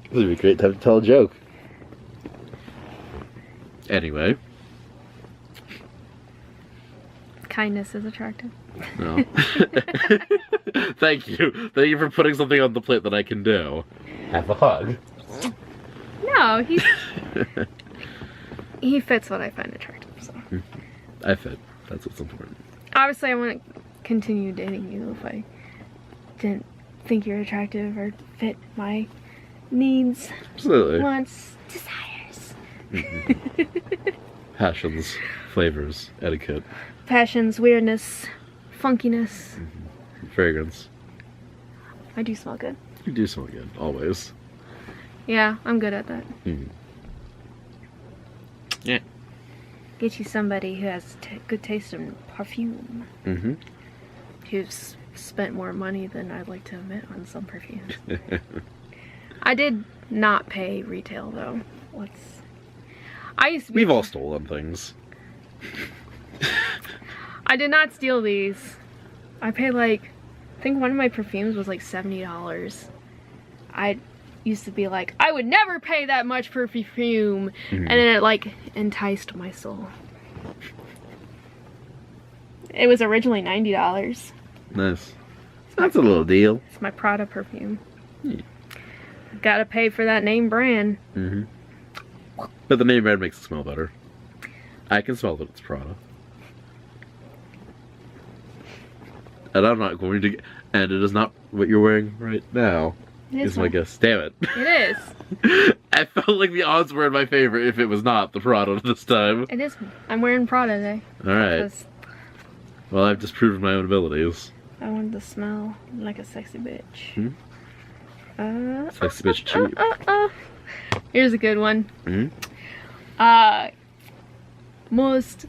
This would be a great time to tell a joke. Anyway. Kindness is attractive. No. Thank you. Thank you for putting something on the plate that I can do. Have a hug. No, he fits what I find attractive, so. I fit. That's what's important. Obviously, I wouldn't continue dating you if I didn't think you're attractive or fit my needs, Absolutely. wants, desires. Passions, flavors, etiquette. Passions, weirdness, funkiness. Fragrance. I do smell good. You do smell good, always. Yeah, I'm good at that. Yeah. Get you somebody who has good taste in perfume. Who's spent more money than I'd like to admit on some perfumes. I did not pay retail though. We've all stolen things. I did not steal these. I paid like, I think one of my perfumes was like $70. I used to be like, I would never pay that much for perfume. And then it like enticed my soul. It was originally $90. Nice. That's a little deal. It's my Prada perfume. Gotta pay for that name brand. But the name brand makes it smell better. I can smell that it's Prada. And I'm not going to... And it is not what you're wearing right now. Is my guess. Damn it. It is. I felt like the odds were in my favor if it was not the Prada this time. It is. I'm wearing Prada today. Alright. Well, I've disproven my own abilities. I wanted to smell like a sexy bitch. Sexy bitch cheap. Here's a good one. most...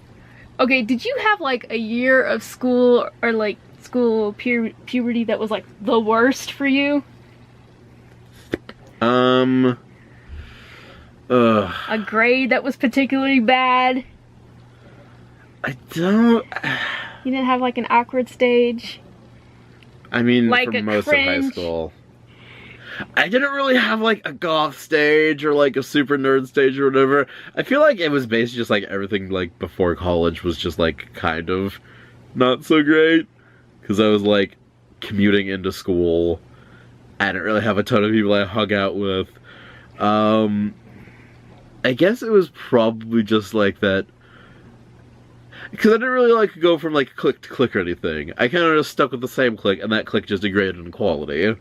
Okay, did you have like a year of school or like school puberty that was like the worst for you? A grade that was particularly bad? I don't... You didn't have like an awkward stage? I mean, like for most of high school. I didn't really have like a goth stage or like a super nerd stage or whatever. I feel like it was basically just like everything like before college was just like kind of not so great. Because I was like commuting into school. I didn't really have a ton of people I hung out with. I guess it was probably just like that. Because I didn't really like go from like clique to clique or anything. I kind of just stuck with the same clique, and that clique just degraded in quality.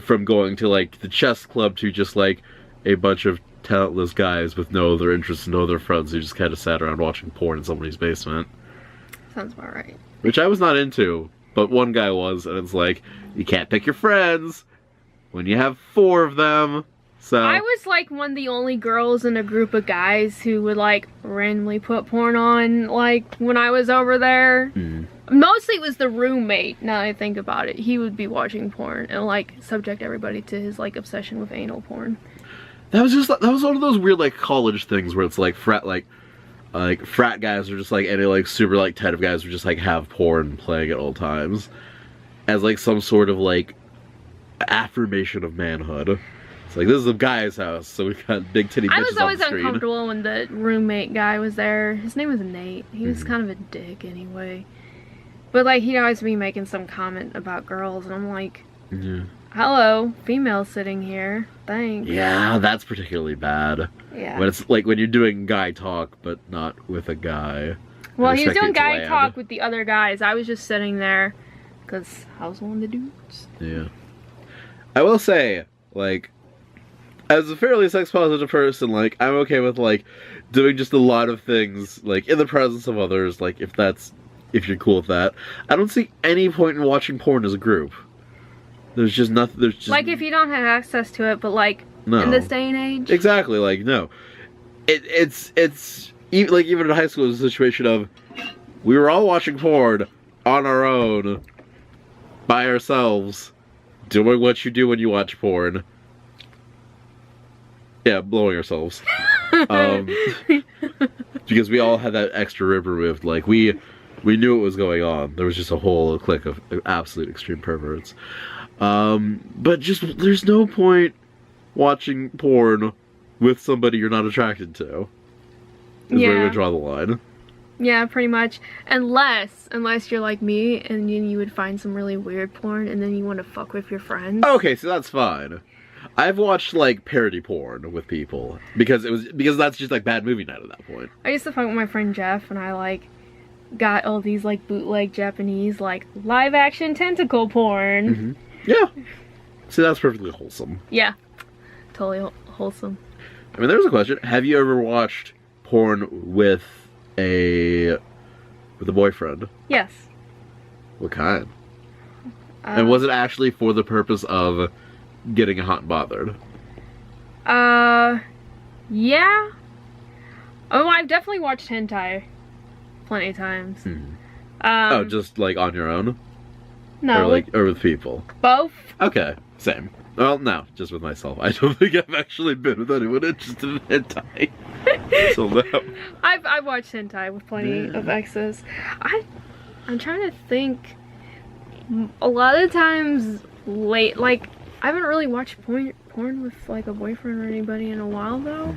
From going to like the chess club to just like a bunch of talentless guys with no other interests, no other friends who just kind of sat around watching porn in somebody's basement. Sounds about right. Which I was not into, but one guy was, and it's like, you can't pick your friends when you have 4 of them. So I was like one of the only girls in a group of guys who would like randomly put porn on like when I was over there. Mostly it was the roommate, now that I think about it. He would be watching porn and like subject everybody to his like obsession with anal porn. That was one of those weird like college things where it's like frat guys are just like any like super like tight of guys who just like have porn playing at all times as like some sort of like affirmation of manhood. It's like, this is a guy's house, so we got big titty bitches on the screen. I was always uncomfortable when the roommate guy was there. His name was Nate. He was kind of a dick anyway. But like, he'd always be making some comment about girls, and I'm like, hello, female sitting here, thanks. Yeah, that's particularly bad. Yeah. When it's like when you're doing guy talk, but not with a guy. Well, he was doing guy talk with the other guys. I was just sitting there, because I was one of the dudes. Yeah. I will say, like, as a fairly sex positive person, like, I'm okay with, like, doing just a lot of things, like, in the presence of others, like, if you're cool with that. I don't see any point in watching porn as a group. There's just nothing, like, if you don't have access to it, but, like, no. In this day and age? Exactly, like, no. It's even, like, even in high school, it's a situation of, we were all watching porn on our own, by ourselves, doing what you do when you watch porn. Yeah, blowing ourselves. Because we all had that extra rib removed. Like, we knew what was going on. There was just a whole clique of absolute extreme perverts. But just, there's no point watching porn with somebody you're not attracted to. Is where we would draw the line. Yeah, pretty much. Unless you're like me, and you would find some really weird porn, and then you want to fuck with your friends. Okay, so that's fine. I've watched like parody porn with people because that's just like bad movie night at that point. I used to fuck with my friend Jeff, and I like got all these like bootleg Japanese like live action tentacle porn. Yeah. See, that's perfectly wholesome. Yeah, totally wholesome. I mean, there's a question: have you ever watched porn with a boyfriend? Yes. What kind? And was it actually for the purpose of getting hot and bothered? Yeah. Oh, I've definitely watched hentai plenty of times. Oh, just like on your own? No. Or with people? Both. Okay, same. Well, no, just with myself. I don't think I've actually been with anyone interested in hentai. So no. I've watched hentai with plenty of exes. I'm trying to think. A lot of times like, I haven't really watched porn with like a boyfriend or anybody in a while though.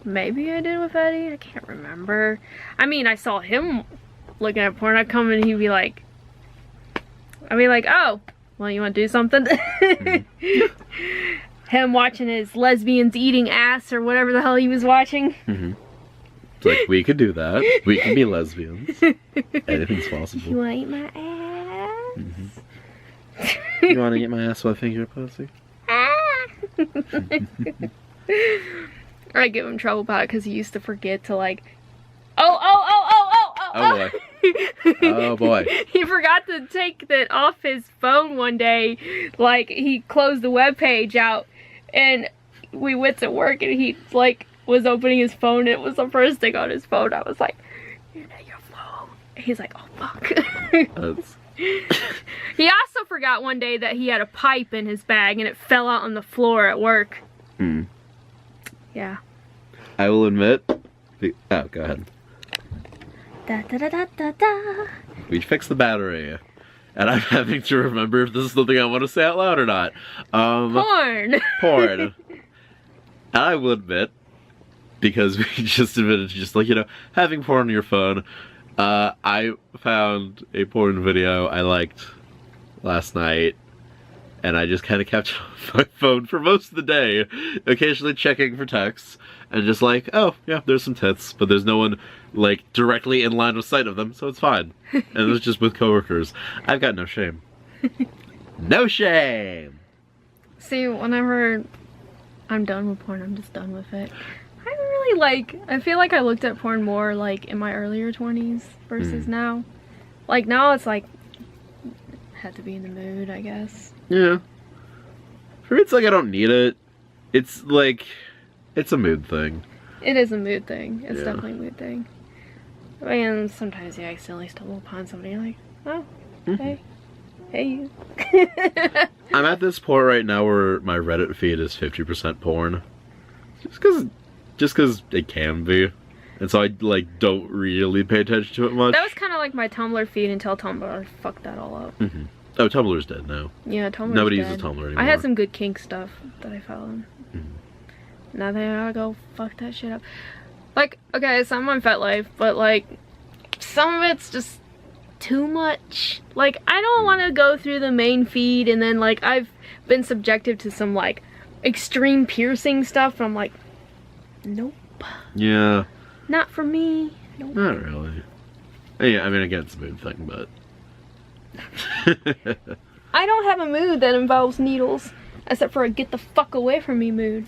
Maybe I did with Eddie, I can't remember. I mean, I saw him looking at porn. I'd come and I'd be like, oh, well, you want to do something? Him watching his lesbians eating ass or whatever the hell he was watching. It's like, we could do that. We can be lesbians. Anything's possible. You want to eat my ass? You want to get my ass while I think you're a pussy? I give him trouble about it because he used to forget to like, oh boy. Oh boy. He forgot to take that off his phone one day. Like, he closed the web page out and we went to work and he like was opening his phone. It was the first thing on his phone. I was like, "You're not your phone." He's like, "Oh fuck." That's... He also forgot one day that he had a pipe in his bag and it fell out on the floor at work. Yeah. I will admit. Oh, go ahead. Da da da da da da. We fixed the battery. And I'm having to remember if this is something I want to say out loud or not. Porn. Porn. And I will admit, because we just admitted to just like, you know, having porn on your phone. I found a porn video I liked last night. And I just kind of kept my phone for most of the day. Occasionally checking for texts. And just like, oh, yeah, there's some tits. But there's no one, like, directly in line of sight of them. So it's fine. And it was just with coworkers. I've got no shame. No shame! See, whenever I'm done with porn, I'm just done with it. I really like, I feel like I looked at porn more, like, in my earlier 20s versus now. Like, now it's like, had to be in the mood, I guess. Yeah. For me, it's like I don't need it. It's like, it's a mood thing. It is a mood thing. It's Yeah. definitely a mood thing. And sometimes you accidentally stumble upon somebody and you're like, oh, hey. Hey, you. I'm at this point right now where my Reddit feed is 50% porn. Just cause it can be. And so I, like, don't really pay attention to it much. That was kind of like my Tumblr feed until Tumblr fucked that all up. Oh, Tumblr's dead now. Yeah, Tumblr's Nobody dead. uses Tumblr anymore. I had some good kink stuff that I found. Now they gotta go fuck that shit up. Like, okay, so I'm on FetLife, but like, some of it's just too much. Like, I don't want to go through the main feed and then like, I've been subjected to some like extreme piercing stuff and I'm like, nope. Yeah. Not for me. Nope. Not really. Yeah, I mean, again, it's a mood thing, but... I don't have a mood that involves needles, except for a get the fuck away from me mood.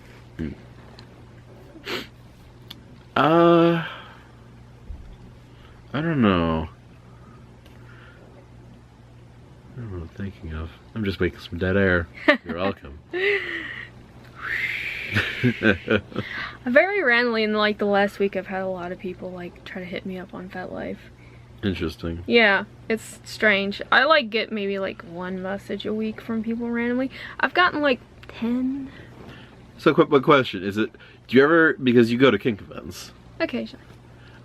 I don't know. I don't know what I'm thinking of. I'm just making some dead air. You're welcome. Very randomly in like the last week I've had a lot of people like try to hit me up on FetLife. Interesting. Yeah, it's strange. I like get maybe like one message a week from people randomly. I've gotten like 10. So quick question, is it, do you ever, because you go to kink events, Occasionally.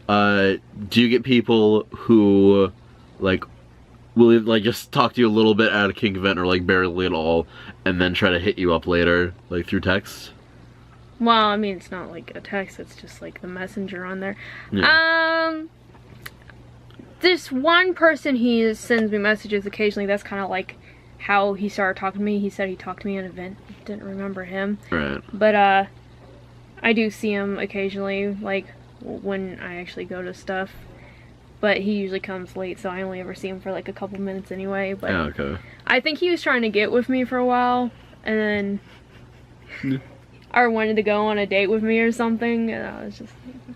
do you get people who like will like just talk to you a little bit at a kink event or like barely at all and then try to hit you up later like through text? Well, I mean, it's not like a text, it's just like the messenger on there. Yeah. This one person, he sends me messages occasionally. That's kind of like how he started talking to me. He said he talked to me at an event. Didn't remember him. Right. But, I do see him occasionally, like, when I actually go to stuff. But he usually comes late, so I only ever see him for like a couple minutes anyway. But Oh, okay. I think he was trying to get with me for a while, and then... or wanted to go on a date with me or something, and I was just like...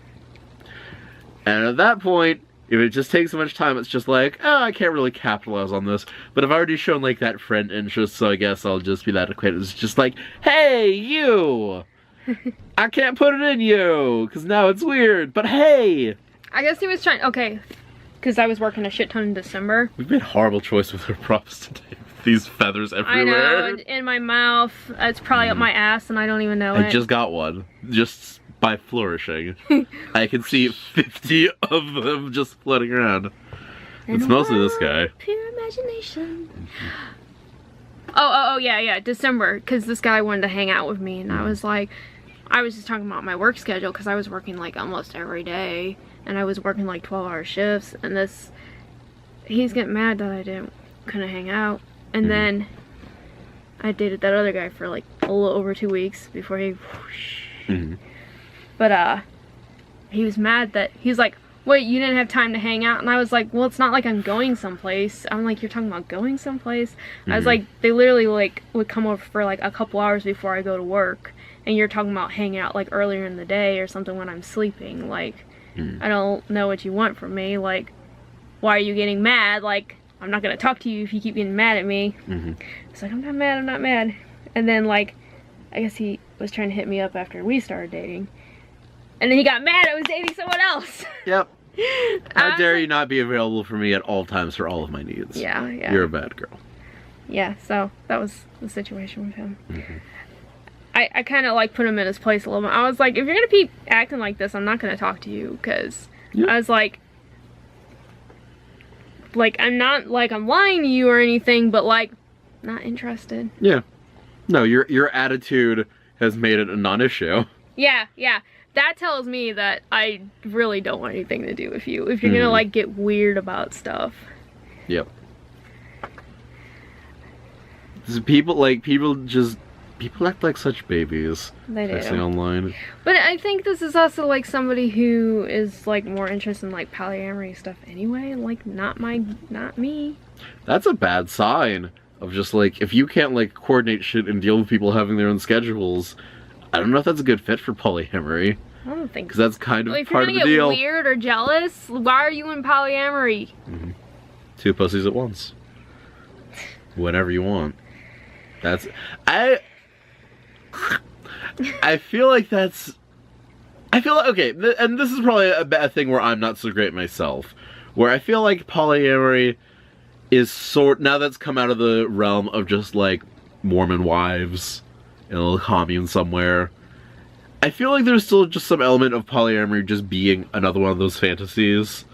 And at that point, if it just takes so much time, it's just like, oh, I can't really capitalize on this. But I've already shown like that friend interest, so I guess I'll just be that acquaintance. It's just like, hey, you! I can't put it in you, because now it's weird, but hey! I guess he was trying, okay, because I was working a shit ton in December. We've made a horrible choice with our props today. These feathers everywhere. I know, and in my mouth. It's probably up my ass and I don't even know it. I just got one. Just by flourishing. I can see 50 of them just floating around. And it's mostly this guy. Pure imagination. Oh, yeah, December. Because this guy wanted to hang out with me and I was like, I was just talking about my work schedule because I was working like almost every day. And I was working like 12-hour shifts. And he's getting mad that I couldn't hang out. And then I dated that other guy for like a little over 2 weeks before he whoosh. But he was mad that he's like, wait, you didn't have time to hang out? And I was like, well, it's not like I'm going someplace. I'm like, you're talking about going someplace? I was like, they literally like would come over for like a couple hours before I go to work, and you're talking about hanging out like earlier in the day or something when I'm sleeping. Like, I don't know what you want from me. Like, why are you getting mad? Like, I'm not gonna talk to you if you keep getting mad at me. It's like, I'm not mad. And then like, I guess he was trying to hit me up after we started dating. And then he got mad I was dating someone else. Yep. How dare you not be available for me at all times for all of my needs? Yeah, yeah. You're a bad girl. Yeah, so that was the situation with him. I kind of like put him in his place a little bit. I was like, if you're gonna keep acting like this, I'm not gonna talk to you, because I was like I'm not like I'm lying to you or anything, but like not interested. Yeah. No, your attitude has made it a non-issue. Yeah, yeah. That tells me that I really don't want anything to do with you if you're gonna like get weird about stuff. Yep. People act like such babies. They do. Especially online. But I think this is also like somebody who is like more interested in like polyamory stuff anyway. Like not me. That's a bad sign of just like, if you can't like coordinate shit and deal with people having their own schedules, I don't know if that's a good fit for polyamory. I don't think so. Because that's kind of part of the deal. If you're gonna get weird or jealous, why are you in polyamory? 2 pussies at once. Whenever you want. I feel like okay, and this is probably a bad thing where I'm not so great myself, where I feel like polyamory is now that's come out of the realm of just like Mormon wives in a little commune somewhere. I feel like there's still just some element of polyamory just being another one of those fantasies.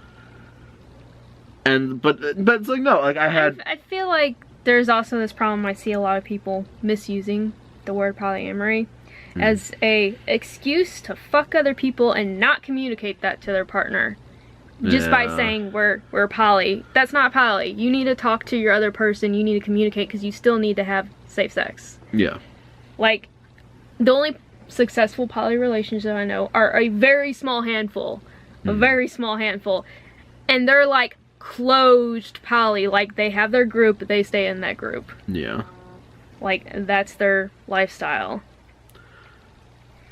But it's like, no, like I feel like there's also this problem. I see a lot of people misusing the word polyamory as a excuse to fuck other people and not communicate that to their partner. Just by saying we're poly. That's not poly. You need to talk to your other person. You need to communicate, because you still need to have safe sex. Yeah. Like, the only successful poly relationships I know are a very small handful. A very small handful. And they're like closed poly. Like, they have their group, but they stay in that group. Yeah. Like, that's their lifestyle.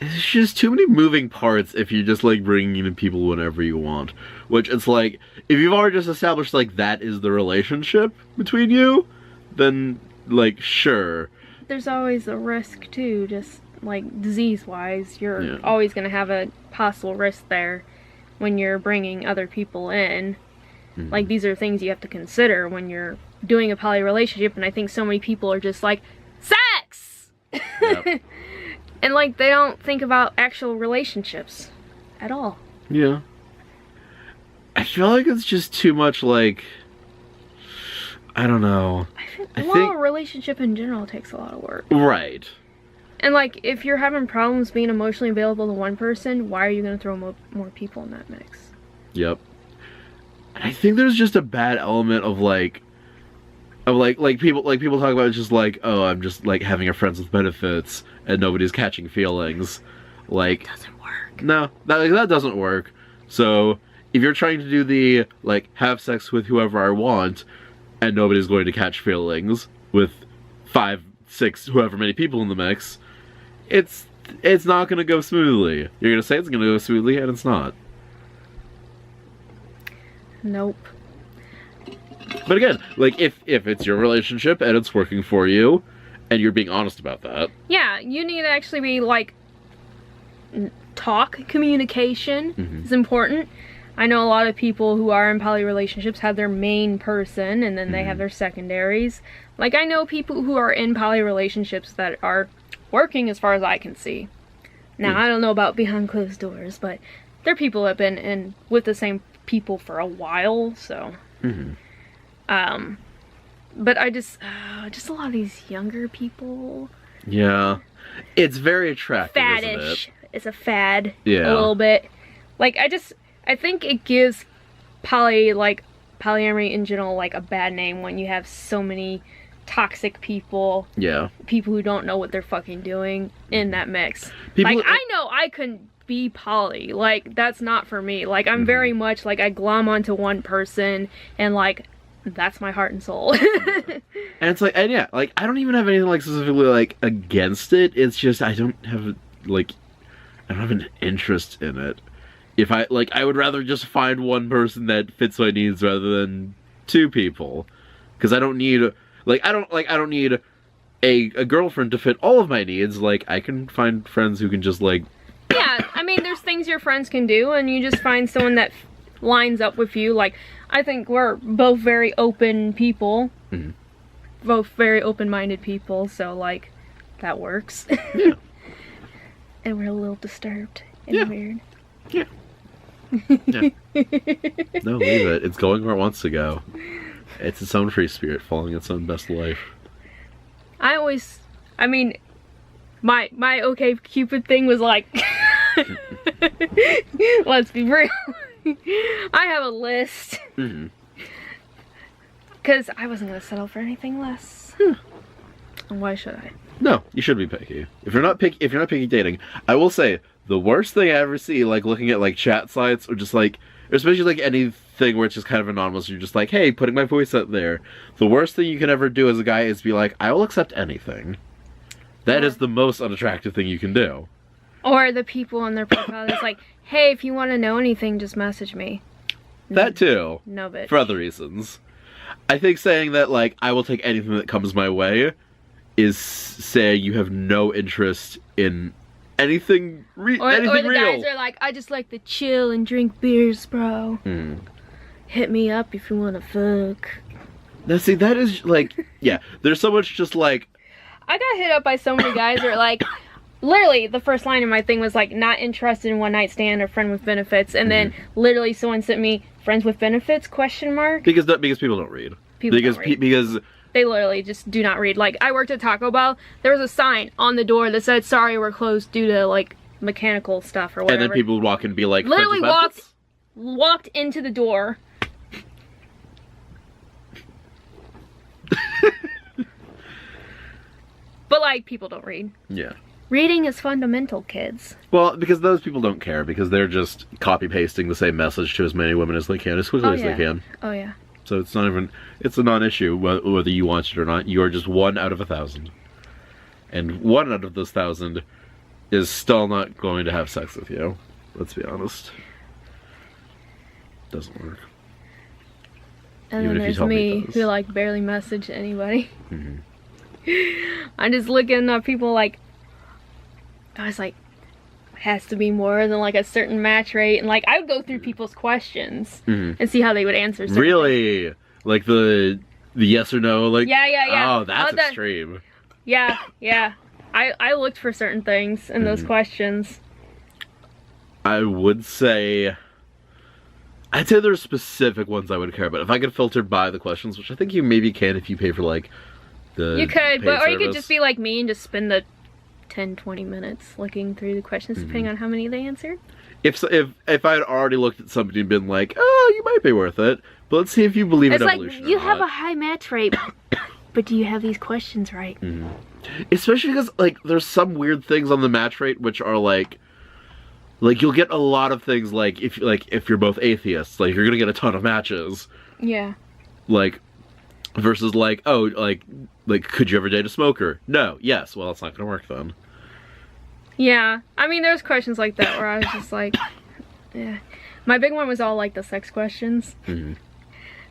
It's just too many moving parts if you just like bringing in people whenever you want. Which it's like, if you've already just established like that is the relationship between you, then like sure. There's always a risk too, just like disease-wise. You're always going to have a possible risk there when you're bringing other people in. Like, these are things you have to consider when you're doing a poly relationship, and I think so many people are just like, sex! Yep. And like, they don't think about actual relationships at all. Yeah. I feel like it's just too much like, I don't know. I think a relationship in general takes a lot of work. Right. And like, if you're having problems being emotionally available to one person, why are you going to throw more people in that mix? Yep. I think there's just a bad element of people talk about it just like, oh, I'm just like having a friends with benefits and nobody's catching feelings. Like, it doesn't work. No, that doesn't work. So if you're trying to do the like have sex with whoever I want and nobody's going to catch feelings with 5, 6, however many people in the mix, it's not going to go smoothly. You're going to say it's going to go smoothly and it's not. Nope. But again, like, if it's your relationship and it's working for you, and you're being honest about that. Yeah, you need to actually be, like, communication is important. I know a lot of people who are in poly relationships have their main person, and then they have their secondaries. Like, I know people who are in poly relationships that are working as far as I can see. Now, I don't know about behind closed doors, but there are people that have been in with the same people for a while, so... but I just a lot of these younger people. Yeah. It's very attractive, faddish. Isn't it? It's a fad. Yeah. A little bit. Like, I think it gives polyamory in general, like, a bad name when you have so many toxic people. Yeah. People who don't know what they're fucking doing in that mix. I know I couldn't be poly. Like, that's not for me. Like, I'm very much, like, I glom onto one person, and, like, that's my heart and soul. And it's like, and yeah, like, I don't even have anything, like, specifically, like, against it. It's just, I don't have an interest in it. If I would rather just find one person that fits my needs rather than 2 people. Because I don't need, I don't need a girlfriend to fit all of my needs. Like, I can find friends who can just, like... Yeah, I mean, there's things your friends can do, and you just find someone that lines up with you. Like, I think we're both very open people. Mm-hmm. Both very open-minded people, so, like, that works. Yeah. And we're a little disturbed and weird. Yeah. Yeah. No, leave it. It's going where it wants to go. It's its own free spirit, following its own best life. I mean, my okay Cupid thing was like, let's be real. I have a list. Because I wasn't going to settle for anything less. And why should I? No, you should be picky. If you're not picky dating, I will say the worst thing I ever see, like looking at like chat sites or just like, especially like anything where it's just kind of anonymous. You're just like, hey, putting my voice out there. The worst thing you can ever do as a guy is be like, I will accept anything. That is the most unattractive thing you can do. Or the people on their profile that's like, hey, if you want to know anything, just message me. That too. No, bitch. For other reasons. I think saying that, like, I will take anything that comes my way is saying you have no interest in anything real. Or the guys are like, I just like to chill and drink beers, bro. Hit me up if you want to fuck. Now, see, that is, like, yeah, there's so much just, like... I got hit up by so many guys that are like, literally, the first line of my thing was like, not interested in one night stand or friend with benefits. And then literally someone sent me friends with benefits, question mark. Because people don't read. Because they literally just do not read. Like, I worked at Taco Bell. There was a sign on the door that said, sorry, we're closed due to, like, mechanical stuff or whatever. And then people would walk and be like, literally walked into the door. But, like, people don't read. Yeah. Reading is fundamental, kids. Well, because those people don't care, because they're just copy-pasting the same message to as many women as they can, as quickly as they can. Oh, yeah. So it's not even, it's a non-issue whether you want it or not. You are just 1 out of 1,000. And 1 out of those 1,000 is still not going to have sex with you. Let's be honest. Doesn't work. And then there's me, who, like, barely message anybody. I'm just looking at people like, I was like, has to be more than like a certain match rate, and like I would go through people's questions and see how they would answer. Really, things. Like the yes or no, like yeah. Oh, that's extreme. Yeah. I looked for certain things in those questions. I would say, I'd say there's specific ones I would care about. If I could filter by the questions, which I think you maybe can if you pay for like. You could, or you could just be like me and just spend the 10-20 minutes looking through the questions, depending on how many they answered. If I had already looked at somebody and been like, oh, you might be worth it, but let's see if you believe in evolution. It's like, you have a high match rate, but do you have these questions right? Especially because like there's some weird things on the match rate which are like you'll get a lot of things like if you're both atheists, like you're gonna get a ton of matches. Yeah. Like. Versus like, oh, like could you ever date a smoker? No. Yes. Well, it's not gonna work then. Yeah. I mean, there's questions like that where I was just like, yeah. My big one was all like the sex questions.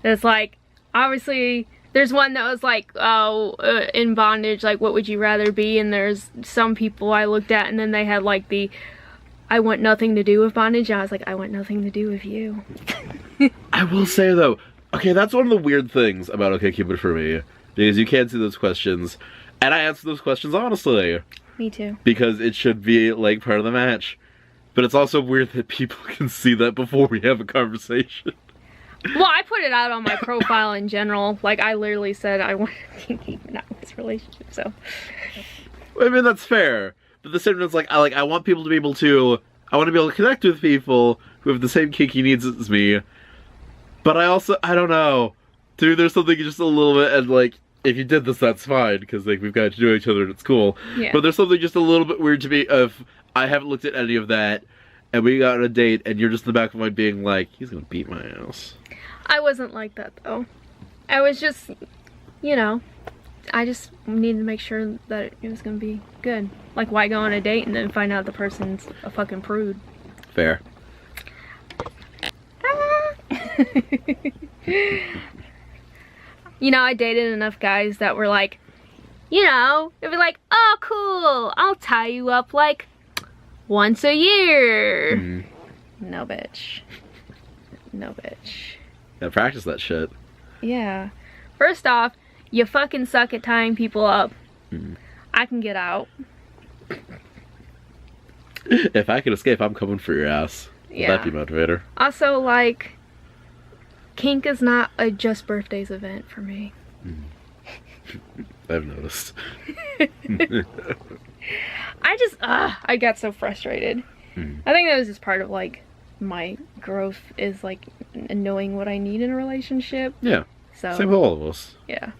It's like, obviously, there's one that was like, oh, in bondage, like, what would you rather be? And there's some people I looked at, and then they had like the, I want nothing to do with bondage. And I was like, I want nothing to do with you. I will say though, okay, that's one of the weird things about OkCupid for me, because you can't see those questions, and I answer those questions honestly. Me too. Because it should be, like, part of the match. But it's also weird that people can see that before we have a conversation. Well, I put it out on my profile in general. Like, I literally said I wanted to keep not in this relationship, so. I mean, that's fair. But the same time, it's like, I want people to be able to, I want to be able to connect with people who have the same kinky needs as me. But I don't know. Dude, there's something just a little bit, and like, if you did this, that's fine, because like, we've got to know each other and it's cool. Yeah. But there's something just a little bit weird to me if I haven't looked at any of that, and we got on a date, and you're just in the back of my mind being like, he's gonna beat my ass. I wasn't like that, though. I was just, you know, I just needed to make sure that it was gonna be good. Like, why go on a date and then find out the person's a fucking prude? Fair. You know, I dated enough guys that were like, you know, they'd be like, oh cool, I'll tie you up like once a year. Mm. No, bitch. No, bitch. Gotta practice that shit. Yeah. First off, you fucking suck at tying people up. Mm. I can get out. If I can escape, I'm coming for your ass. Yeah. That'd be motivator. Also, like, kink is not a just birthdays event for me. Mm. I've noticed. I got so frustrated. Mm. I think that was just part of, like, my growth is, like, knowing what I need in a relationship. Yeah. So, Same with all of us. yeah.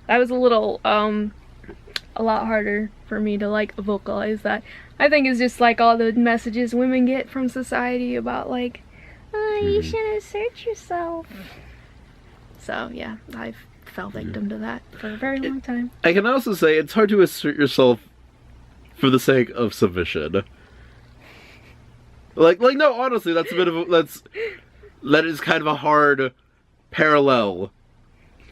That was a little, a lot harder for me to, like, vocalize that. I think it's just, like, all the messages women get from society about, like, oh, you should assert yourself. So, yeah, I've fell victim to that for a very long time. I can also say it's hard to assert yourself for the sake of submission. Like no, honestly, that's a bit of that is kind of a hard parallel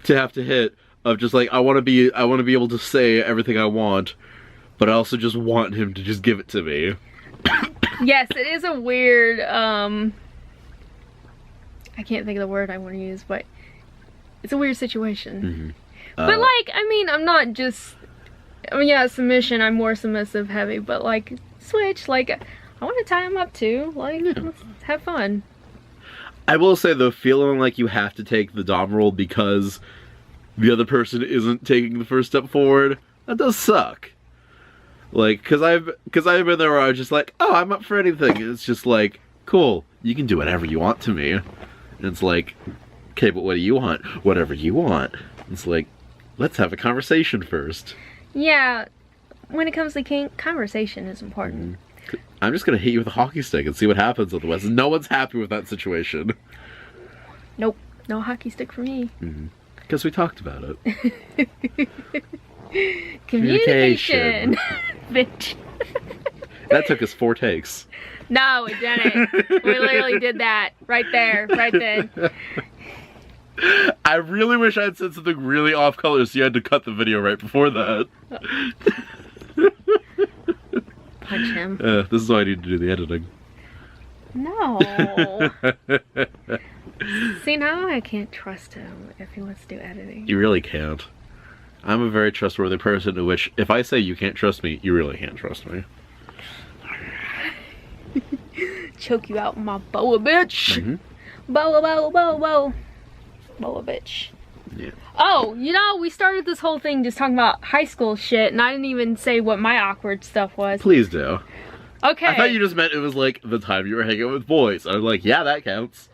to have to hit of just like I want to be able to say everything I want, but I also just want him to just give it to me. Yes, it is a weird I can't think of the word I want to use, but it's a weird situation. Mm-hmm. But like, I mean, I'm not just, I mean, yeah, submission, I'm more submissive heavy, but like, switch, like, I want to tie him up too, like, let's have fun. I will say though, feeling like you have to take the dom role because the other person isn't taking the first step forward, that does suck. Like, cause I've been there where I was just like, oh, I'm up for anything. And it's just like, cool, you can do whatever you want to me. And it's like, okay, but what do you want? Whatever you want. It's like, let's have a conversation first. Yeah, when it comes to kink, conversation is important. I'm just gonna hit you with a hockey stick and see what happens otherwise. No one's happy with that situation. Nope, no hockey stick for me. Because we talked about it. Communication. Bitch. That took us 4 takes. No, it didn't. We literally did that right there, right then. I really wish I had said something really off color so you had to cut the video right before that. Punch him. This is why I need to do the editing. No. See, now I can't trust him if he wants to do editing. You really can't. I'm a very trustworthy person in which if I say you can't trust me, you really can't trust me. Choke you out with my boa, bitch. Boa, boa, boa, boa. Boa, bitch. Yeah. Oh, you know, we started this whole thing just talking about high school shit, and I didn't even say what my awkward stuff was. Please do. Okay. I thought you just meant it was like the time you were hanging out with boys. I was like, yeah, that counts.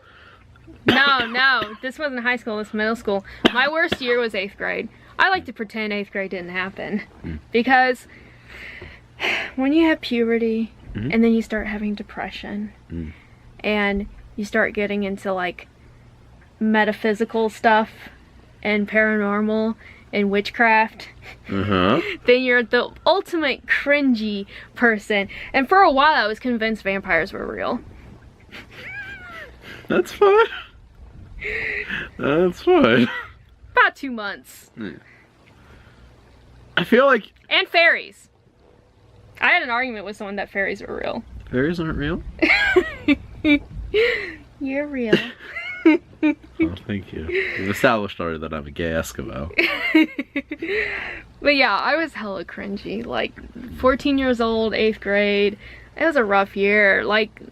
No, this wasn't high school, this was middle school. My worst year was 8th grade. I like to pretend 8th grade didn't happen. Because when you have puberty, and then you start having depression, and you start getting into like metaphysical stuff, and paranormal, and witchcraft, then you're the ultimate cringy person. And for a while I was convinced vampires were real. That's fine. That's fine. About 2 months. I feel like... And fairies. I had an argument with someone that fairies were real. Fairies aren't real? You're real. Oh, thank you. We've established already that I'm a gay Eskimo. But yeah, I was hella cringy. Like, 14 years old, 8th grade. It was a rough year. Like,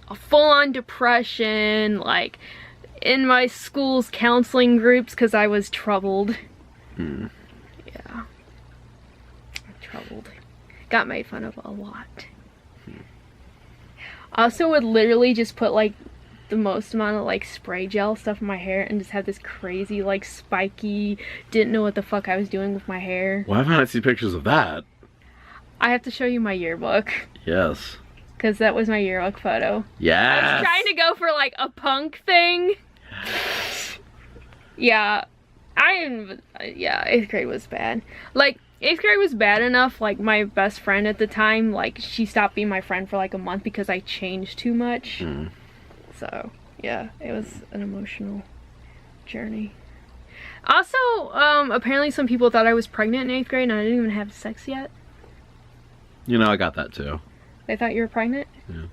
a full-on depression. Like, in my school's counseling groups because I was troubled. Yeah. Troubled. Got made fun of a lot. I also would literally just put, like, the most amount of like spray gel stuff in my hair and just have this crazy like spiky, didn't know what the fuck I was doing with my hair. Why haven't I seen pictures of that? I have to show you my yearbook. Yes. Because that was my yearbook photo. Yes. I was trying to go for like a punk thing. Yes. Yeah. Yeah, 8th grade was bad. Like, 8th grade was bad enough, like my best friend at the time, like she stopped being my friend for like a month because I changed too much. So, yeah, it was an emotional journey. Also, apparently some people thought I was pregnant in 8th grade and I didn't even have sex yet. You know, I got that too. They thought you were pregnant? Yeah.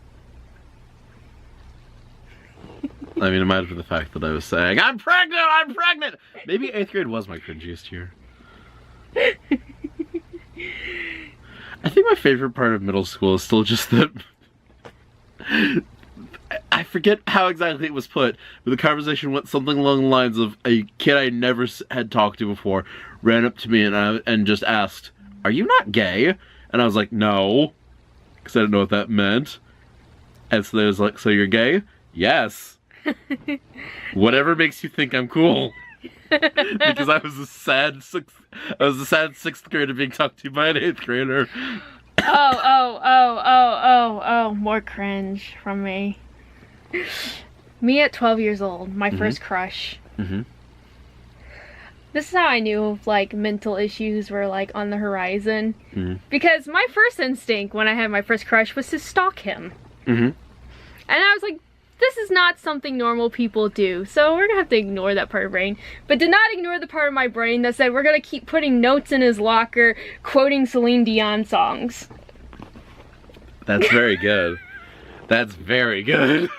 I mean, it might have been the fact that I was saying, I'm pregnant! I'm pregnant! Maybe 8th grade was my cringiest year. I think my favorite part of middle school is still just that... I forget how exactly it was put, but the conversation went something along the lines of a kid I never had talked to before ran up to me and just asked, "Are you not gay?" And I was like, "No," because I didn't know what that meant. And so they was like, "So you're gay?" "Yes." "Whatever makes you think I'm cool." Because I was a sad sixth grader being talked to by an 8th grader. Oh, more cringe from me. Me at 12 years old, my first crush. This is how I knew like mental issues were like on the horizon. Because my first instinct when I had my first crush was to stalk him. And I was like, this is not something normal people do, so we're gonna have to ignore that part of my brain. But did not ignore the part of my brain that said we're gonna keep putting notes in his locker quoting Celine Dion songs. That's very good. That's very good.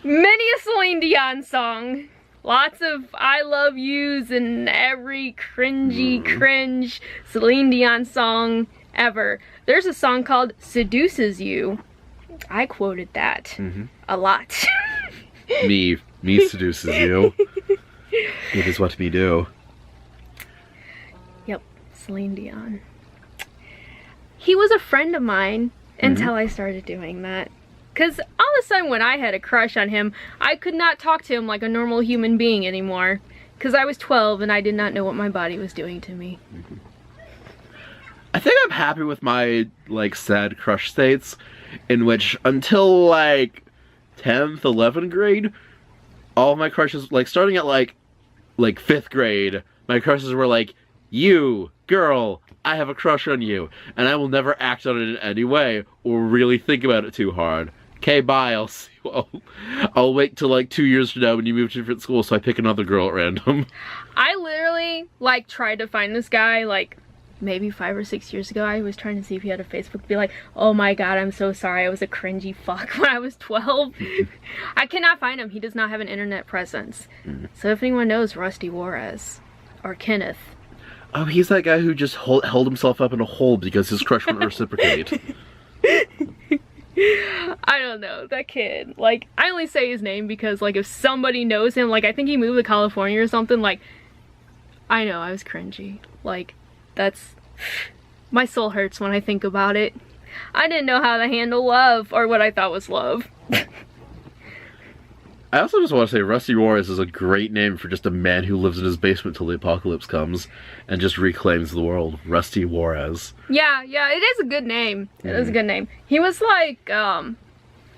Many a Celine Dion song. Lots of I love yous and every cringe Celine Dion song ever. There's a song called Seduces You. I quoted that a lot. Me seduces you. It is what me do. Yep, Celine Dion. He was a friend of mine until I started doing that. Because all of a sudden when I had a crush on him, I could not talk to him like a normal human being anymore. Because I was 12 and I did not know what my body was doing to me. I think I'm happy with my, like, sad crush states, in which until, like, 10th, 11th grade, all of my crushes, like, starting at, like 5th grade, my crushes were like, you, girl, I have a crush on you, and I will never act on it in any way, or really think about it too hard. Okay, bye, I'll wait till, like, 2 years from now when you move to a different school, so I pick another girl at random. I literally, like, tried to find this guy, like, maybe 5 or 6 years ago. I was trying to see if he had a Facebook, be like, oh my god, I'm so sorry, I was a cringy fuck when I was 12. I cannot find him. He does not have an internet presence. So if anyone knows Rusty Juarez or Kenneth. Oh, he's that guy who just held himself up in a hole because his crush wouldn't reciprocate. I don't know, that kid. Like, I only say his name because, like, if somebody knows him, like, I think he moved to California or something, like, I know, I was cringy. Like, that's... my soul hurts when I think about it. I didn't know how to handle love, or what I thought was love. I also just want to say Rusty Juarez is a great name for just a man who lives in his basement till the apocalypse comes and just reclaims the world. Rusty Juarez. Yeah, it is a good name. It is a good name. He was like, I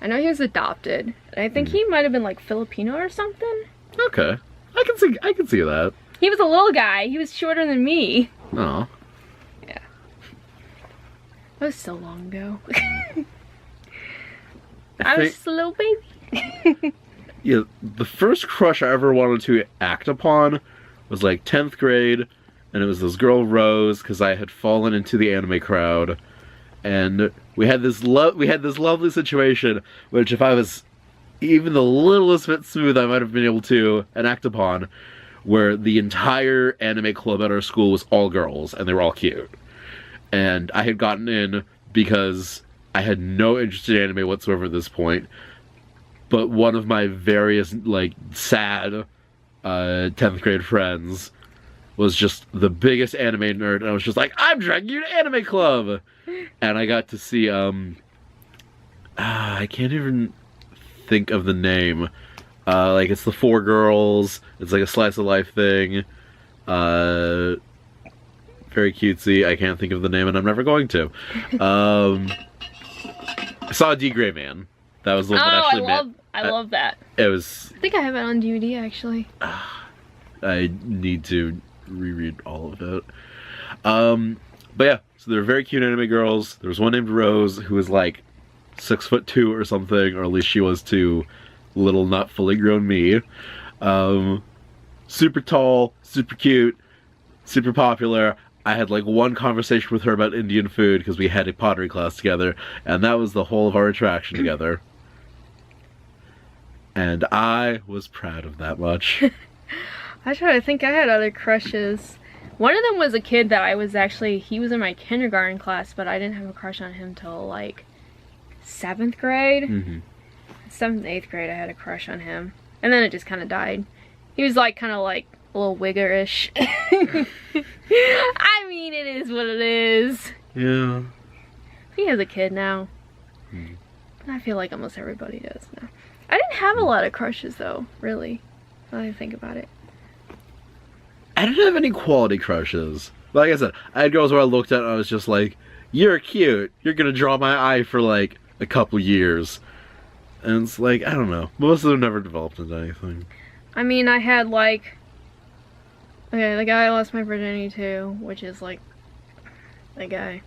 know he was adopted. And I think he might have been like Filipino or something. Okay. I can see that. He was a little guy. He was shorter than me. Oh. Yeah. That was so long ago. I was just a little baby. Yeah, the first crush I ever wanted to act upon was like 10th grade, and it was this girl Rose, because I had fallen into the anime crowd, and we had this lovely situation, which if I was even the littlest bit smooth, I might have been able to enact upon, where the entire anime club at our school was all girls, and they were all cute. And I had gotten in because I had no interest in anime whatsoever at this point. But one of my various, like, sad 10th grade friends was just the biggest anime nerd, and I was just like, I'm dragging you to anime club! And I got to see, I can't even think of the name. Like, it's the 4 girls, it's like a slice of life thing. Very cutesy, I can't think of the name, and I'm never going to. I saw D. Gray Man. That was the one that actually I love that. It was... I think I have it on DVD, actually. I need to reread all of it. But yeah, so they were very cute anime girls. There was one named Rose who was like 6'2" or something, or at least she was to little not fully grown me. Super tall, super cute, super popular. I had like one conversation with her about Indian food because we had a pottery class together, and that was the whole of our interaction together. And I was proud of that much. I try to think I had other crushes. One of them was a kid that he was in my kindergarten class, but I didn't have a crush on him till like 7th grade. 7th and 8th grade I had a crush on him. And then it just kind of died. He was like kind of like a little wiggerish. I mean, it is what it is. Yeah. He has a kid now. I feel like almost everybody does now. I didn't have a lot of crushes though, really. Now that I think about it. I didn't have any quality crushes. Like I said, I had girls where I looked at and I was just like, you're cute. You're gonna draw my eye for like a couple years. And it's like, I don't know. Most of them never developed into anything. I mean, I had like... Okay, the guy I lost my virginity to, which is like... The guy.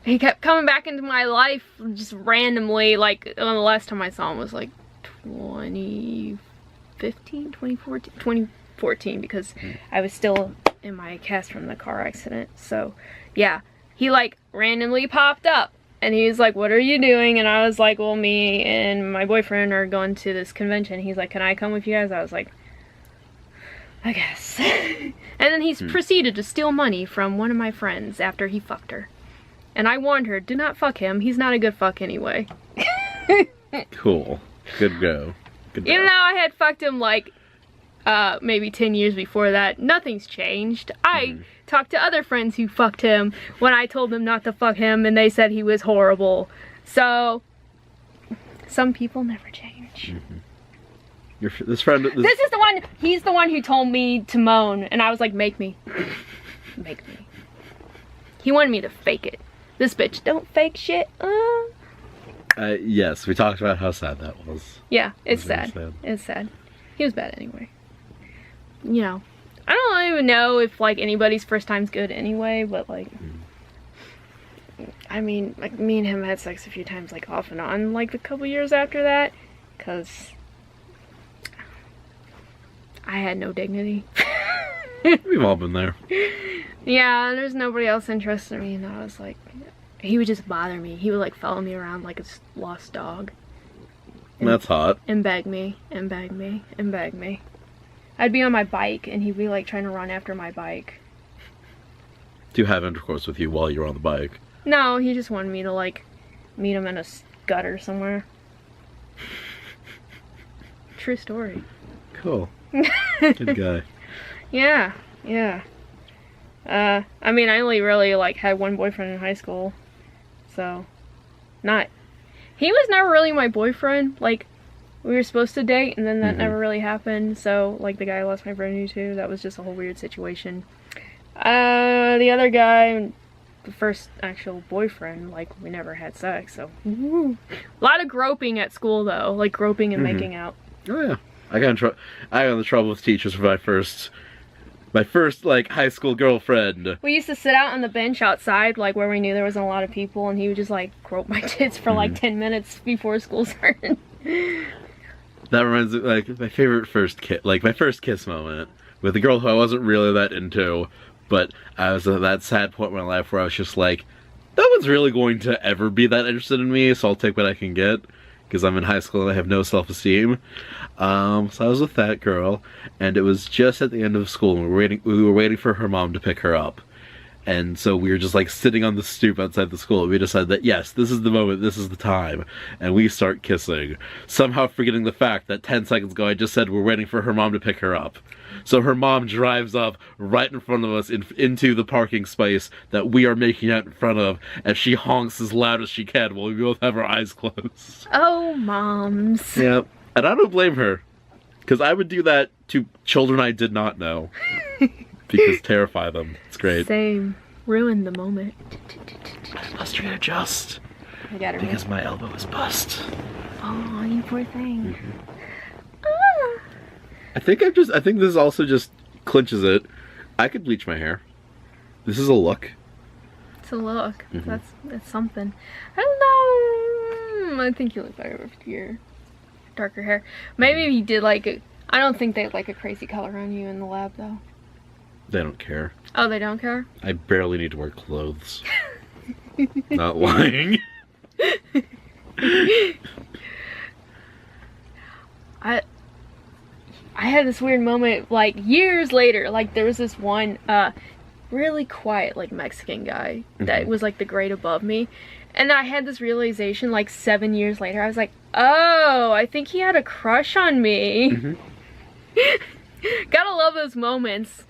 He kept coming back into my life just randomly. Like, the last time I saw him was like 2015, 2014, because I was still in my cast from the car accident. So, yeah. He like randomly popped up. And he was like, what are you doing? And I was like, well, me and my boyfriend are going to this convention. He's like, can I come with you guys? I was like, I guess. And then he's proceeded to steal money from one of my friends after he fucked her. And I warned her, do not fuck him. He's not a good fuck anyway. Cool. Good go. Good Even go. though I had fucked him like maybe 10 years before that, nothing's changed. I talked to other friends who fucked him when I told them not to fuck him, and they said he was horrible. So, some people never change. This friend... This is the one, he's the one who told me to moan, and I was like, make me. Make me. He wanted me to fake it. This bitch don't fake shit. Yes, we talked about how sad that was. Yeah, it's sad. It's sad. He was bad anyway. You know, I don't even know if like anybody's first time's good anyway, but like, I mean, like me and him had sex a few times like off and on like a couple years after that, cause I had no dignity. We've all been there. Yeah, and there's nobody else interested in me, and I was like, he would just bother me. He would like follow me around like a lost dog. And, that's hot. And beg me, and beg me, and beg me. I'd be on my bike, and he'd be like trying to run after my bike. To have intercourse with you while you're on the bike. No, he just wanted me to like meet him in a gutter somewhere. True story. Cool. Good guy. Yeah, yeah. I mean, I only really like had one boyfriend in high school, so he was never really my boyfriend. Like, we were supposed to date, and then that never really happened. So, like, the guy I lost my virginity to, that was just a whole weird situation. The other guy, the first actual boyfriend, like, we never had sex, so. A lot of groping at school, though, like groping and making out. Oh yeah, I got in trouble with teachers for my first like high school girlfriend. We used to sit out on the bench outside, like where we knew there wasn't a lot of people, and he would just like grope my tits for like 10 minutes before school started. That reminds me, like, my favorite first kiss, like my first kiss moment with a girl who I wasn't really that into, but I was at that sad point in my life where I was just like, no one's really going to ever be that interested in me, so I'll take what I can get, because I'm in high school and I have no self-esteem. So I was with that girl, and it was just at the end of school, and we were waiting for her mom to pick her up. And so we were just like sitting on the stoop outside the school, and we decided that yes, this is the moment, this is the time, and we start kissing. Somehow forgetting the fact that 10 seconds ago I just said we're waiting for her mom to pick her up. So her mom drives up right in front of us into the parking space that we are making out in front of, and she honks as loud as she can while we both have our eyes closed. Oh, moms. Yeah, and I don't blame her, because I would do that to children I did not know. Because terrify them. It's great. Same. Ruin the moment. I must readjust. I got it. Because my elbow is bust. Oh, you poor thing. I think this also just clinches it. I could bleach my hair. This is a look. It's a look. That's something. I don't know. I think you look better with your darker hair. Maybe if you did like I don't think they like a crazy color on you in the lab though. They don't care. Oh, they don't care? I barely need to wear clothes. Not lying. I had this weird moment, like, years later. Like, there was this one, really quiet, like, Mexican guy that was, like, the grade above me. And I had this realization, like, 7 years later. I was like, oh, I think he had a crush on me. Gotta love those moments.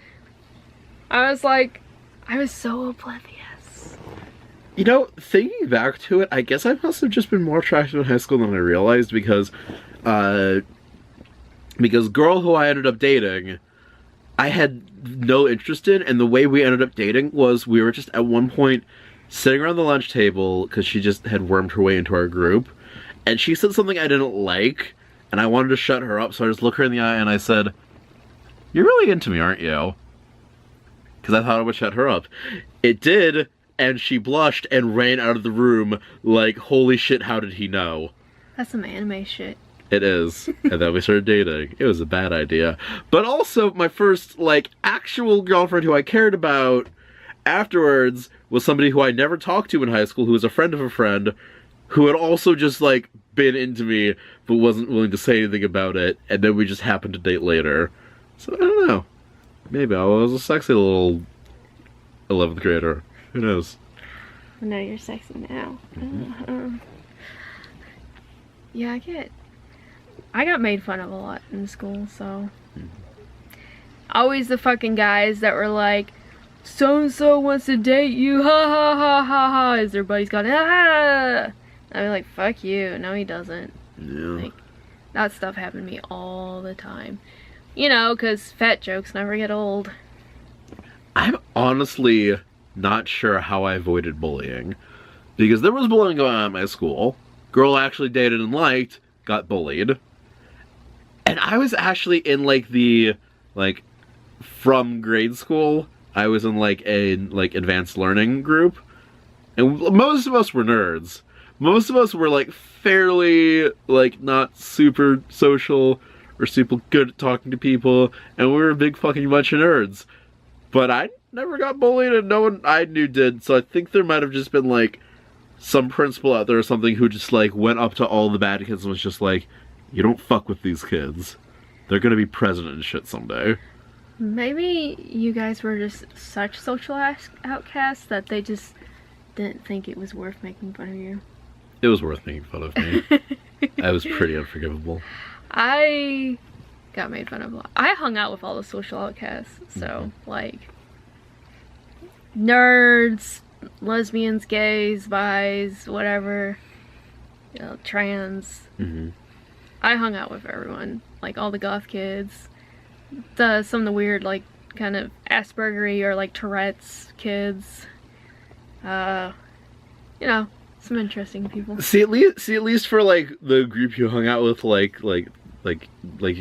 I was like, I was so oblivious. You know, thinking back to it, I guess I must have just been more attracted in high school than I realized because girl who I ended up dating, I had no interest in, and the way we ended up dating was we were just at one point sitting around the lunch table because she just had wormed her way into our group, and she said something I didn't like, and I wanted to shut her up, so I just looked her in the eye and I said, "You're really into me, aren't you?" Because I thought it would shut her up. It did, and she blushed and ran out of the room like, holy shit, how did he know? That's some anime shit. It is. And then we started dating. It was a bad idea. But also, my first, like, actual girlfriend who I cared about afterwards was somebody who I never talked to in high school, who was a friend of a friend, who had also just, like, been into me, but wasn't willing to say anything about it, and then we just happened to date later. So, I don't know. Maybe I was a sexy little 11th grader. Who knows? I know you're sexy now. Yeah, I got made fun of a lot in school, so. Always the fucking guys that were like, so-and-so wants to date you, ha ha ha ha ha, as their buddies got, ah! I'd be like, fuck you, no he doesn't. Yeah. Like, that stuff happened to me all the time. You know, because fat jokes never get old. I'm honestly not sure how I avoided bullying. Because there was bullying going on at my school. Girl I actually dated and liked got bullied. And I was actually in, like, from grade school, I was in, like, a, advanced learning group. And most of us were nerds. Most of us were, like, fairly, like, not super social or super good at talking to people. And we were a big fucking bunch of nerds. But I never got bullied and no one I knew did. So I think there might have just been, like, some principal out there or something who just, like, went up to all the bad kids and was just like, you don't fuck with these kids. They're gonna be president and shit someday. Maybe you guys were just such social outcasts that they just didn't think it was worth making fun of you. It was worth making fun of me. I was pretty unforgivable. I got made fun of a lot. I hung out with all the social outcasts, so, like, nerds, lesbians, gays, bis, whatever, you know, trans. I hung out with everyone, like all the goth kids, some of the weird, like, kind of Aspergery or like Tourette's kids. You know, some interesting people. See, at least for like the group you hung out with, like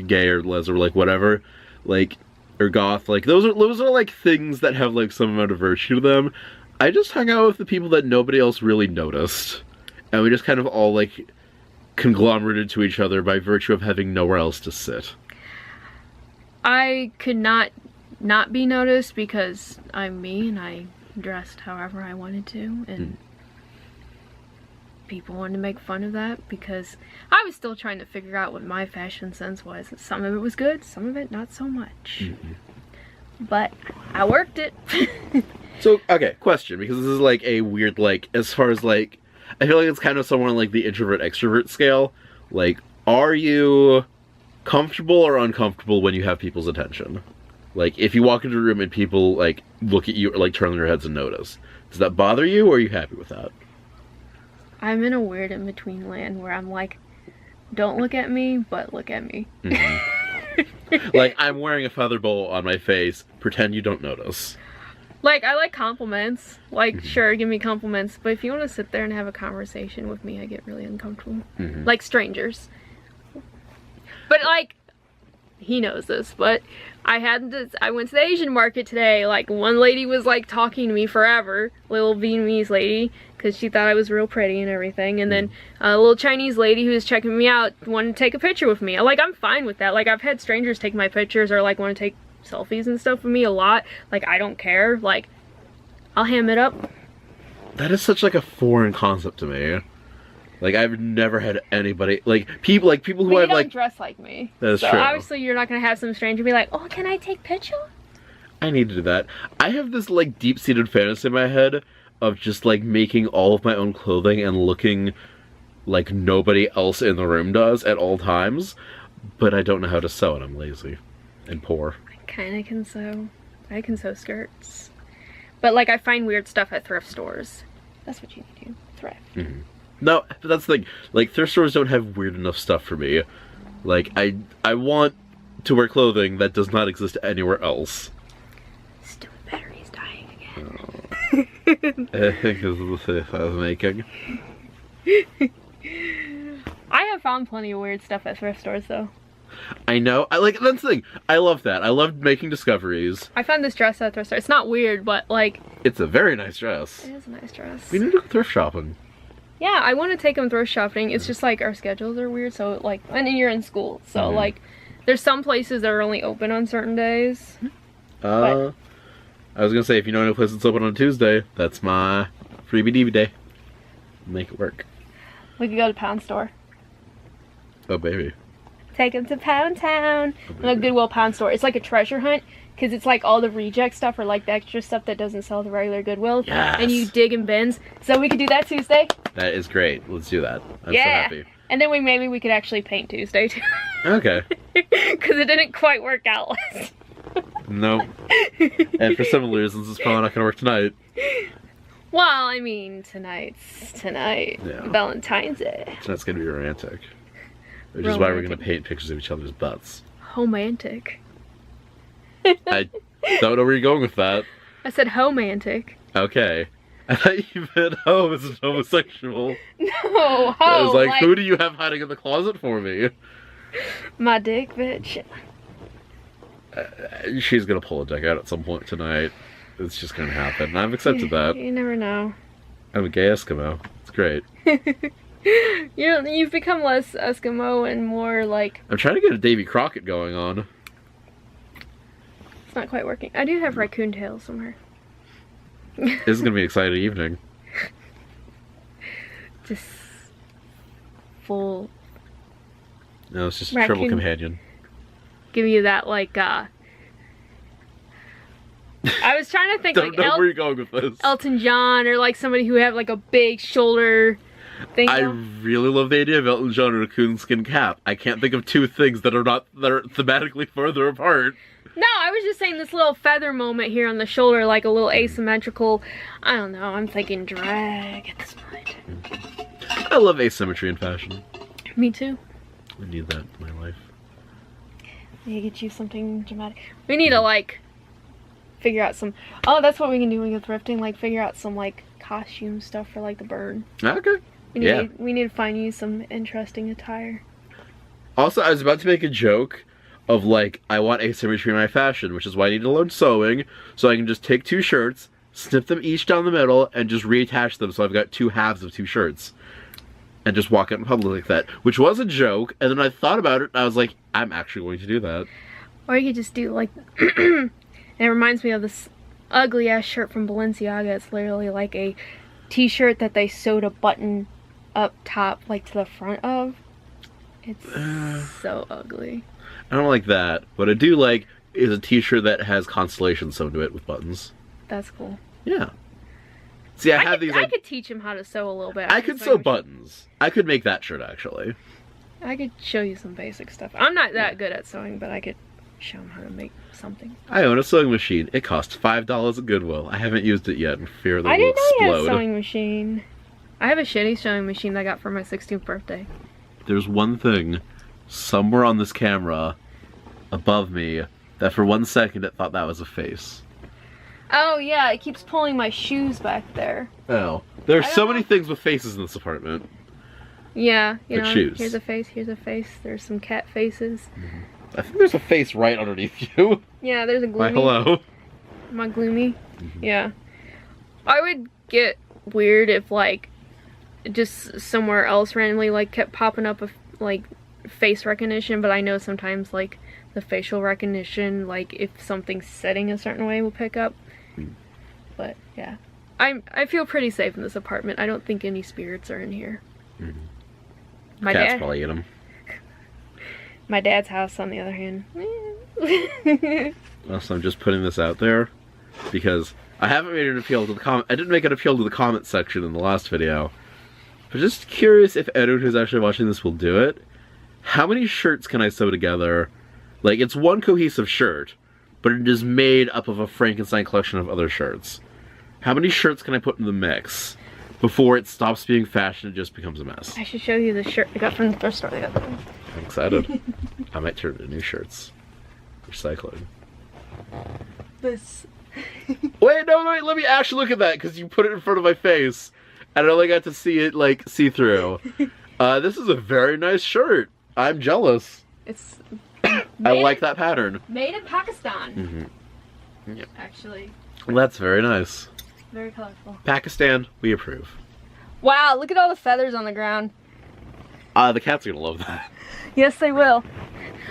gay or les or like whatever, like, or goth, like those are like things that have like some amount of virtue to them. I just hung out with the people that nobody else really noticed, and we just kind of all like conglomerated to each other by virtue of having nowhere else to sit. I could not be noticed because I'm me and I dressed however I wanted to, and people wanted to make fun of that because I was still trying to figure out what my fashion sense was. Some of it was good, some of it not so much. But I worked it. So, okay, question, because this is like a weird, like, as far as like, I feel like it's kind of somewhere on like the introvert-extrovert scale. Like, are you comfortable or uncomfortable when you have people's attention? Like, if you walk into a room and people like look at you or like turn their heads and notice, does that bother you or are you happy with that? I'm in a weird in-between land where I'm like, don't look at me, but look at me. Like, I'm wearing a feather boa on my face, pretend you don't notice. Like, I like compliments. Like, sure, give me compliments. But if you want to sit there and have a conversation with me, I get really uncomfortable. Like strangers. But, like, he knows this, but I went to the Asian market today. Like, one lady was, like, talking to me forever. Little Vietnamese lady, because she thought I was real pretty and everything. And then a little Chinese lady who was checking me out wanted to take a picture with me. Like, I'm fine with that. Like, I've had strangers take my pictures or, like, want to take selfies and stuff with me a lot. Like, I don't care. Like, I'll ham it up. That is such like a foreign concept to me. Like, I've never had anybody like people who But I've you like don't dress like me. That is so true. Obviously you're not gonna have some stranger be like, oh, can I take picture? I need to do that. I have this like deep-seated fantasy in my head of just like making all of my own clothing and looking like nobody else in the room does at all times, but I don't know how to sew and I'm lazy and poor. I kinda can sew. I can sew skirts. But like, I find weird stuff at thrift stores. That's what you need to do. Thrift. Mm-hmm. No, that's the thing. Like, thrift stores don't have weird enough stuff for me. Like, I want to wear clothing that does not exist anywhere else. Still, battery's dying again. I think this is the face I was making. I have found plenty of weird stuff at thrift stores, though. I know. That's the thing. I love that. I love making discoveries. I found this dress at a thrift store. It's not weird, but like... It's a very nice dress. It is a nice dress. We need to go thrift shopping. Yeah, I want to take them thrift shopping. It's just like our schedules are weird, so like... And then you're in school, so like... There's some places that are only open on certain days. I was gonna say, if you know any place that's open on Tuesday, that's my freebie DB day. Make it work. We could go to Pound Store. Oh, baby. Take them to Pound Town. The Goodwill Pound Store. It's like a treasure hunt, because it's like all the reject stuff or like the extra stuff that doesn't sell at the regular Goodwill. Yes. And you dig in bins. So we could do that Tuesday. That is great. Let's do that. I'm so happy. And then maybe we could actually paint Tuesday too. Okay. Because it didn't quite work out last. Nope. And for similar reasons, it's probably not gonna work tonight. Well, I mean, tonight's tonight. Yeah. Valentine's Day. Tonight's gonna be romantic. Which is why we're gonna paint pictures of each other's butts. Romantic. I don't know where you're going with that. I said romantic. Okay. I thought you meant ho as a homosexual. No, ho. I was like, who do you have hiding in the closet for me? My dick, bitch. She's gonna pull a dick out at some point tonight. It's just gonna happen. I've accepted that. You never know. I'm a gay Eskimo. It's great. You've become less Eskimo and more like... I'm trying to get a Davy Crockett going on. It's not quite working. I do have raccoon tails somewhere. This is gonna be an exciting evening. Just full... No, it's just a triple companion. Give you that like I was trying to think Don't know where you're going with this. Elton John or like somebody who have like a big shoulder thing. I really love the idea of Elton John in a coonskin cap. I can't think of two things that are thematically further apart. No, I was just saying this little feather moment here on the shoulder, like a little asymmetrical. I don't know. I'm thinking drag at this point. I love asymmetry in fashion. Me too. I need that in my life. Maybe get you something dramatic. We need to like figure out some. Oh, that's what we can do when we go thrifting. Like figure out some like costume stuff for like the bird. Okay. We need to find you some interesting attire. Also, I was about to make a joke of like, I want asymmetry in my fashion, which is why I need to learn sewing, so I can just take two shirts, snip them each down the middle, and just reattach them so I've got two halves of two shirts. And just walk out in public like that. Which was a joke, and then I thought about it, and I was like, I'm actually going to do that. Or you could just do like, it reminds me of this ugly ass shirt from Balenciaga. It's literally like a t-shirt that they sewed a button up top, like to the front of. It's so ugly. I don't like that. What I do like is a t-shirt that has constellations sewn to it with buttons. That's cool. Yeah. See, I could teach him how to sew a little bit. I could sew buttons. I could make that shirt, actually. I could show you some basic stuff. I'm not that good at sewing, but I could show him how to make something. I own a sewing machine. It costs $5 at Goodwill. I haven't used it yet in fear that it will explode. I didn't know you had a sewing machine. I have a shitty sewing machine that I got for my 16th birthday. There's one thing somewhere on this camera above me that for 1 second it thought that was a face. Oh yeah, it keeps pulling my shoes back there. Oh. There are so many things with faces in this apartment. Yeah, you know, shoes. Here's a face, here's a face. There's some cat faces. Mm-hmm. I think there's a face right underneath you. Yeah, there's a gloomy. Why, hello. Am I gloomy? Mm-hmm. Yeah. I would get weird if like just somewhere else randomly like kept popping up like face recognition, but I know sometimes like the facial recognition, like if something's setting a certain way, will pick up. But yeah, I feel pretty safe in this apartment. I don't think any spirits are in here. My Cats dad probably eat them. My dad's house, on the other hand. Also, I'm just putting this out there because I haven't made an appeal to the comment. I didn't make an appeal to the comment section in the last video. But just curious if anyone who's actually watching this will do it. How many shirts can I sew together? Like, it's one cohesive shirt, but it is made up of a Frankenstein collection of other shirts. How many shirts can I put in the mix before it stops being fashion and just becomes a mess? I should show you the shirt I got from the thrift store the other day. I'm excited. I might turn into new shirts. Recycling. This. Wait, let me actually look at that, because you put it in front of my face, and I only got to see it, like, see through. This is a very nice shirt. I'm jealous. It's I like that pattern. Made in Pakistan. Yep. Actually. That's very nice. Very colorful. Pakistan, we approve. Wow, look at all the feathers on the ground. The cats are gonna love that. Yes, they will.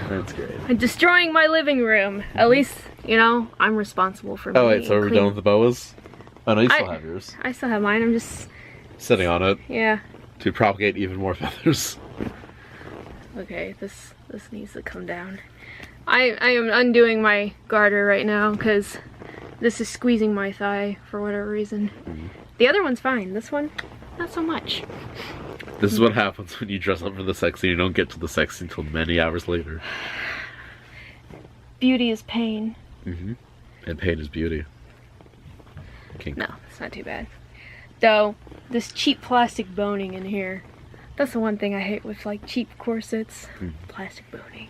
That's great. I'm destroying my living room. At least, you know, I'm responsible for Oh wait, so we're done with the boas? Oh no, you still have yours. I still have mine. I'm just sitting on it. Yeah. To propagate even more feathers. Okay, this needs to come down. I am undoing my garter right now because this is squeezing my thigh for whatever reason. The other one's fine. This one, not so much. This is what happens when you dress up for the sex scene. You don't get to the sex scene until many hours later. Beauty is pain. And pain is beauty. Kink. No, it's not too bad. Though, this cheap plastic boning in here. That's the one thing I hate with like cheap corsets. Plastic boning.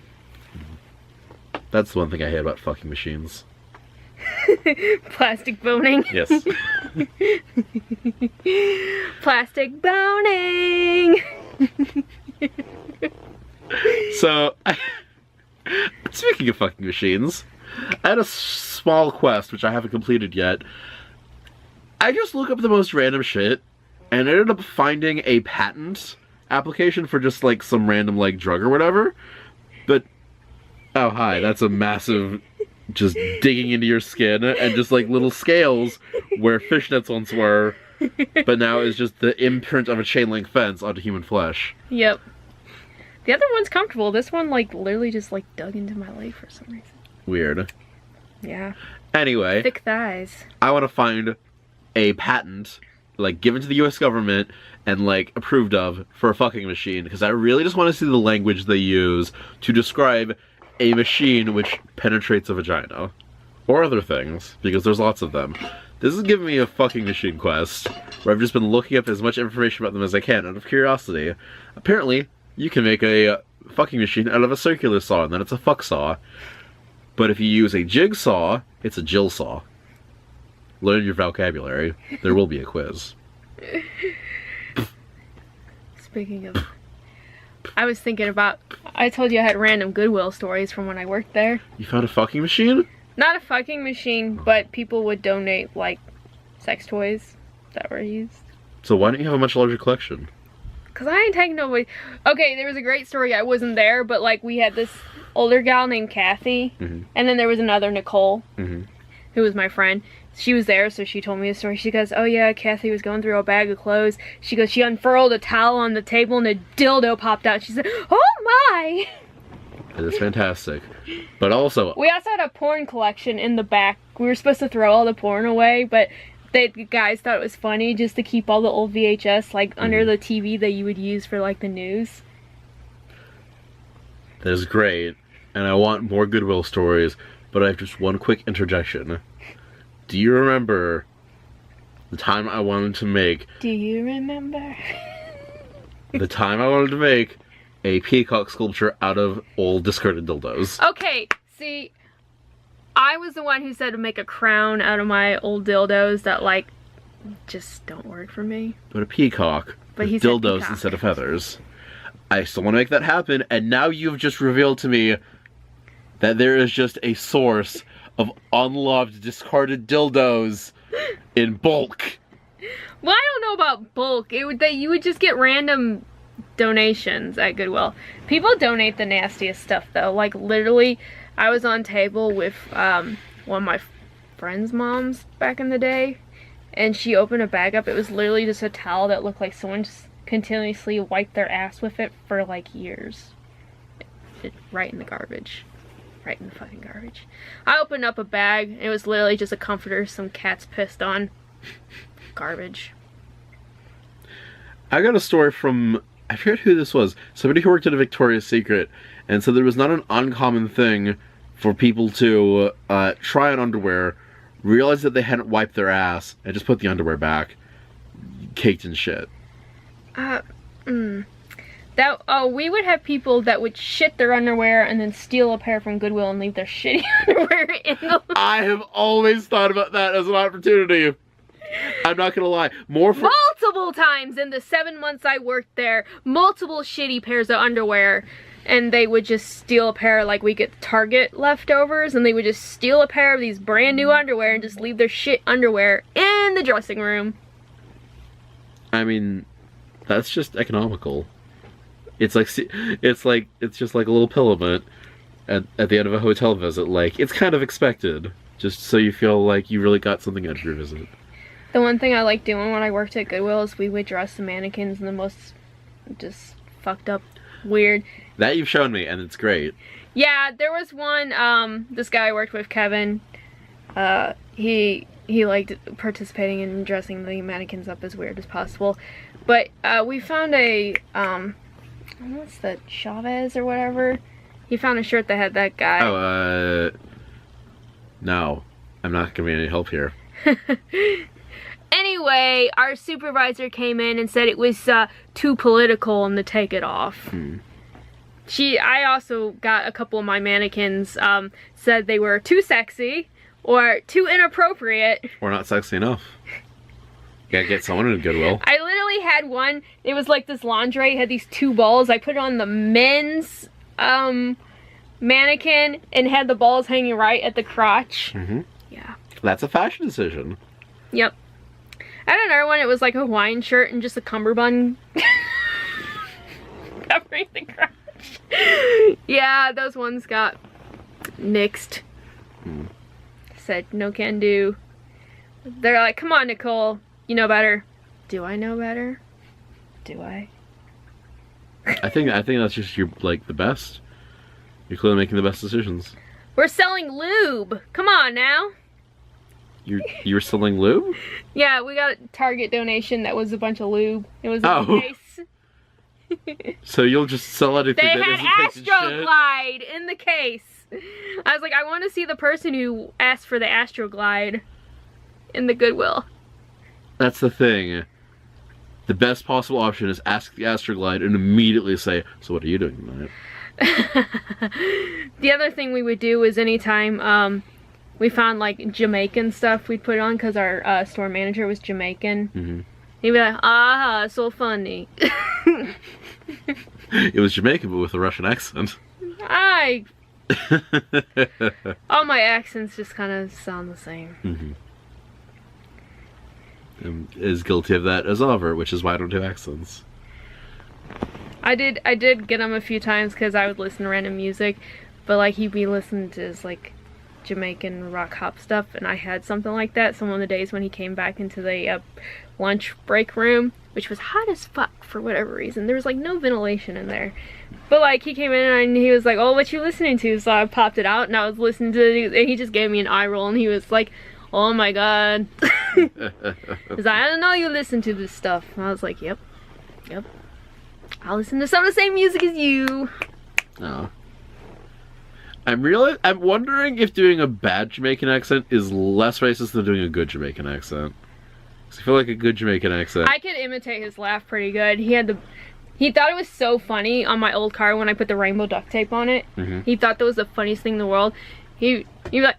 That's the one thing I hate about fucking machines. Plastic boning. Yes. Plastic boning. So, speaking of fucking machines, I had a small quest which I haven't completed yet. I just look up the most random shit and ended up finding a patent application for just like some random like drug or whatever. But oh hi, that's a massive just digging into your skin and just like little scales where fishnets once were, but now is just the imprint of a chain link fence onto human flesh. Yep. The other one's comfortable. This one like literally just like dug into my leg for some reason. Weird. Yeah. Anyway, Thick thighs. I want to find a patent like given to the US government and like approved of for a fucking machine, because I really just want to see the language they use to describe a machine which penetrates a vagina. Or other things, because there's lots of them. This is giving me a fucking machine quest, where I've just been looking up as much information about them as I can out of curiosity. Apparently, you can make a fucking machine out of a circular saw, and then it's a fuck saw. But if you use a jigsaw, it's a Jill saw. Learn your vocabulary. There will be a quiz. Speaking of... I was thinking about... I told you I had random Goodwill stories from when I worked there. You found a fucking machine? Not a fucking machine, but people would donate, like, sex toys that were used. So why don't you have a much larger collection? Because I ain't taking nobody... Okay, there was a great story. I wasn't there, but, like, we had this older gal named Kathy. And then there was another Nicole, who was my friend. She was there, so she told me the story. She goes, oh yeah, Kathy was going through a bag of clothes. She goes, she unfurled a towel on the table and a dildo popped out. She said, oh my! It is fantastic. But also... We also had a porn collection in the back. We were supposed to throw all the porn away, but the guys thought it was funny just to keep all the old VHS, like, under the TV that you would use for, like, the news. That is great. And I want more Goodwill stories, but I have just one quick interjection. Do you remember the time I wanted to make... Do you remember? The time I wanted to make a peacock sculpture out of old discarded dildos. Okay, see, I was the one who said to make a crown out of my old dildos that, like, just don't work for me. But a peacock But with dildos instead of feathers. I still want to make that happen, and now you've just revealed to me that there is just a source of unloved, discarded dildos in bulk. Well, I don't know about bulk. It would that you would just get random donations at Goodwill. People donate the nastiest stuff though. Like literally, I was on table with one of my friend's moms back in the day, and she opened a bag up. It was literally just a towel that looked like someone just continuously wiped their ass with it for like years. Right in the garbage. Right in the fucking garbage. I opened up a bag, and it was literally just a comforter some cats pissed on. Garbage. I got a story from, I forget who this was, somebody who worked at a Victoria's Secret, and said there was not an uncommon thing for people to try on underwear, realize that they hadn't wiped their ass, and just put the underwear back, caked in shit. We would have people that would shit their underwear and then steal a pair from Goodwill and leave their shitty underwear in the... I have always thought about that as an opportunity. I'm not gonna lie. Multiple times in the 7 months I worked there, multiple shitty pairs of underwear, and they would just steal a pair. Like, we get Target leftovers, and they would just steal a pair of these brand new underwear and just leave their shit underwear in the dressing room. I mean, that's just economical. It's just like a little pillow mint at the end of a hotel visit. Like, it's kind of expected, just so you feel like you really got something out of your visit. The one thing I liked doing when I worked at Goodwill is we would dress the mannequins in the most just fucked up, weird. That you've shown me, and it's great. Yeah, there was one, this guy I worked with, Kevin, he liked participating in dressing the mannequins up as weird as possible. But, we found a, what's that, Chavez or whatever? He found a shirt that had that guy. Oh, no. I'm not gonna be any help here. Anyway, our supervisor came in and said it was too political and to take it off. I also got a couple of my mannequins said they were too sexy or too inappropriate. Or not sexy enough. You gotta get someone in Goodwill. I literally had one. It was like this lingerie. It had these two balls. I put it on the men's mannequin and had the balls hanging right at the crotch. Yeah. That's a fashion decision. Yep. I had another one. It was like a Hawaiian shirt and just a cummerbund covering the crotch. Yeah, those ones got nixed. Said no can do. They're like, come on, Nicole. You know better. Do I know better? Do I? I think that's just your, like, the best. You're clearly making the best decisions. We're selling lube. Come on now. You're selling lube? Yeah, we got a Target donation that was a bunch of lube. It was in the case. So you'll just sell anything they that had isn't taking shit? Astroglide in the case. I was like, I want to see the person who asked for the Astroglide in the Goodwill. That's the thing. The best possible option is ask the Astroglide and immediately say, so what are you doing tonight? The other thing we would do is anytime we found like Jamaican stuff, we'd put it on because our store manager was Jamaican. He'd be like, ah, so funny. It was Jamaican but with a Russian accent. All my accents just kind of sound the same. I'm as guilty of that as Oliver, which is why I don't do accents. I did get him a few times because I would listen to random music, but like he'd be listening to his like Jamaican rock hop stuff, and I had something like that some of the days when he came back into the lunch break room, which was hot as fuck for whatever reason. There was like no ventilation in there, but like he came in and he was like, oh, what you listening to? So I popped it out and I was listening to it, and he just gave me an eye roll and he was like, oh my god. He's like, I don't know you listen to this stuff. And I was like, yep, I listen to some of the same music as you. Oh. I'm wondering if doing a bad Jamaican accent is less racist than doing a good Jamaican accent. Because I feel like a good Jamaican accent. I could imitate his laugh pretty good. He thought it was so funny on my old car when I put the rainbow duct tape on it. He thought that was the funniest thing in the world. He'd be like,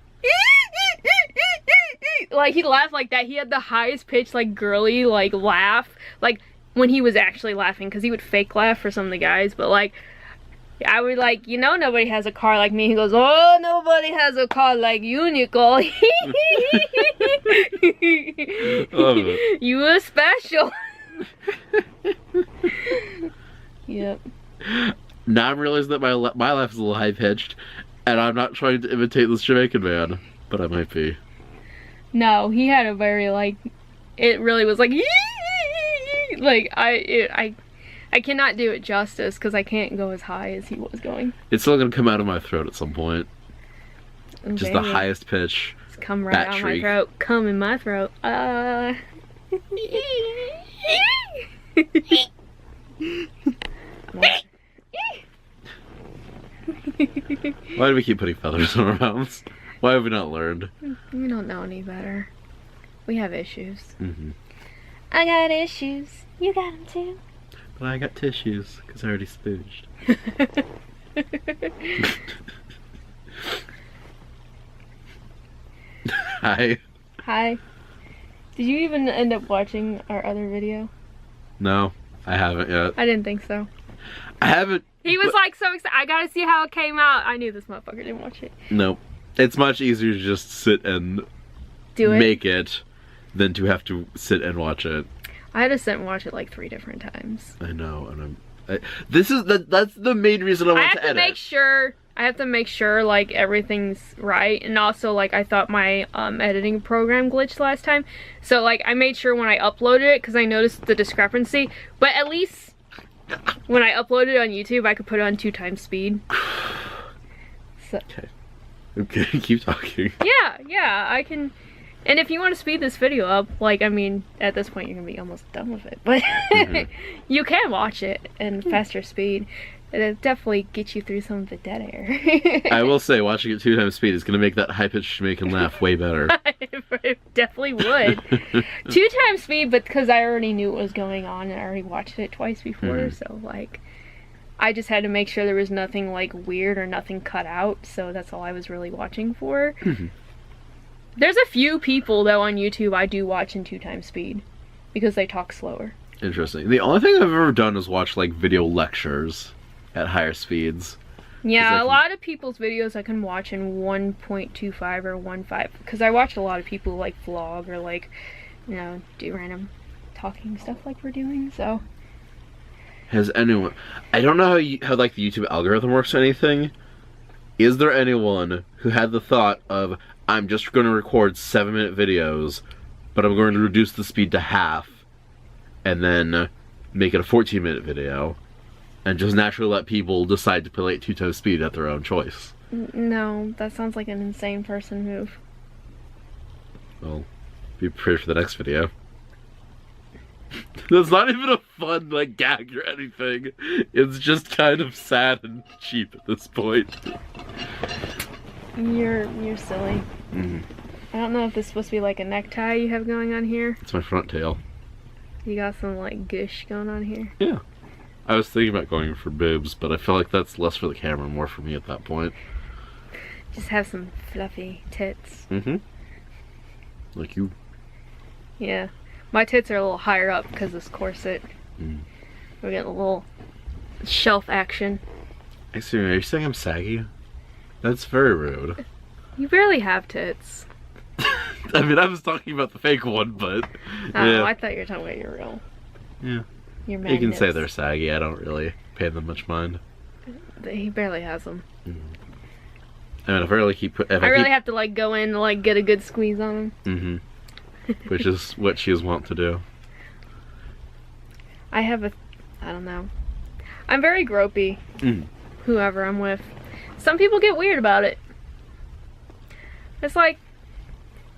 like he laughed like that. He had the highest pitched like girly like laugh, like when he was actually laughing, because he would fake laugh for some of the guys, but like I would like, you know, nobody has a car like me. He goes, oh, nobody has a car like you, Nicole. You are special. Yep. Now I'm realizing that my laugh is a little high pitched, and I'm not trying to imitate this Jamaican man, but I might be. No, he had a very like. It really was like. Like I cannot do it justice because I can't go as high as he was going. It's still gonna come out of my throat at some point. Okay. Just the highest pitch. It's come right out of my throat. Come in my throat. Why do we keep putting feathers in our mouths? Why have we not learned? We don't know any better. We have issues. Mm-hmm. I got issues. You got them too. But I got tissues because I already spooged. Hi. Hi. Did you even end up watching our other video? No, I haven't yet. I didn't think so. I haven't. He was like so excited. I gotta see how it came out. I knew this motherfucker didn't watch it. Nope. It's much easier to just sit and make it than to have to sit and watch it. I had to sit and watch it like 3 different times. I know, and that's the main reason I want to edit. I have to make sure like everything's right, and also like I thought my editing program glitched last time, so like I made sure when I uploaded it because I noticed the discrepancy. But at least when I uploaded it on YouTube, I could put it on 2 times speed. So. Okay, keep talking. Yeah, I can. And if you want to speed this video up, like, I mean, at this point you're gonna be almost done with it, but you can watch it in faster speed. It'll definitely get you through some of the dead air. I will say, watching it 2 times speed is gonna make that high-pitched Jamaican laugh way better. It definitely would. 2 times speed, but because I already knew what was going on and I already watched it twice before, so like, I just had to make sure there was nothing like weird or nothing cut out, so that's all I was really watching for. There's a few people though on YouTube I do watch in 2 times speed because they talk slower. Interesting. The only thing I've ever done is watch like video lectures at higher speeds. Yeah, a lot of people's videos I can watch in 1.25 or 1.5 because I watch a lot of people like vlog or like, you know, do random talking stuff like we're doing, so. Has anyone, I don't know how like the YouTube algorithm works or anything. Is there anyone who had the thought of, I'm just going to record 7-minute videos, but I'm going to reduce the speed to half, and then make it a 14-minute video, and just naturally let people decide to play at 2 times speed at their own choice? No, that sounds like an insane person move. Well, be prepared for the next video. That's not even a fun, like, gag or anything. It's just kind of sad and cheap at this point. You're silly. I don't know if this is supposed to be like a necktie you have going on here. It's my front tail. You got some like gush going on here. Yeah. I was thinking about going for boobs, but I feel like that's less for the camera, more for me at that point. Just have some fluffy tits. Like you. Yeah. My tits are a little higher up because of this corset. We're getting a little shelf action. Excuse me, are you saying I'm saggy? That's very rude. You barely have tits. I mean, I was talking about the fake one, but... Oh, I thought you were talking about your real. Yeah. Your magnets. You can say they're saggy, I don't really pay them much mind. He barely has them. I mean, if I really keep... I really have to, like, go in and, like, get a good squeeze on them. Which is what she is wont to do. I don't know. I'm very gropey. Whoever I'm with. Some people get weird about it. It's like,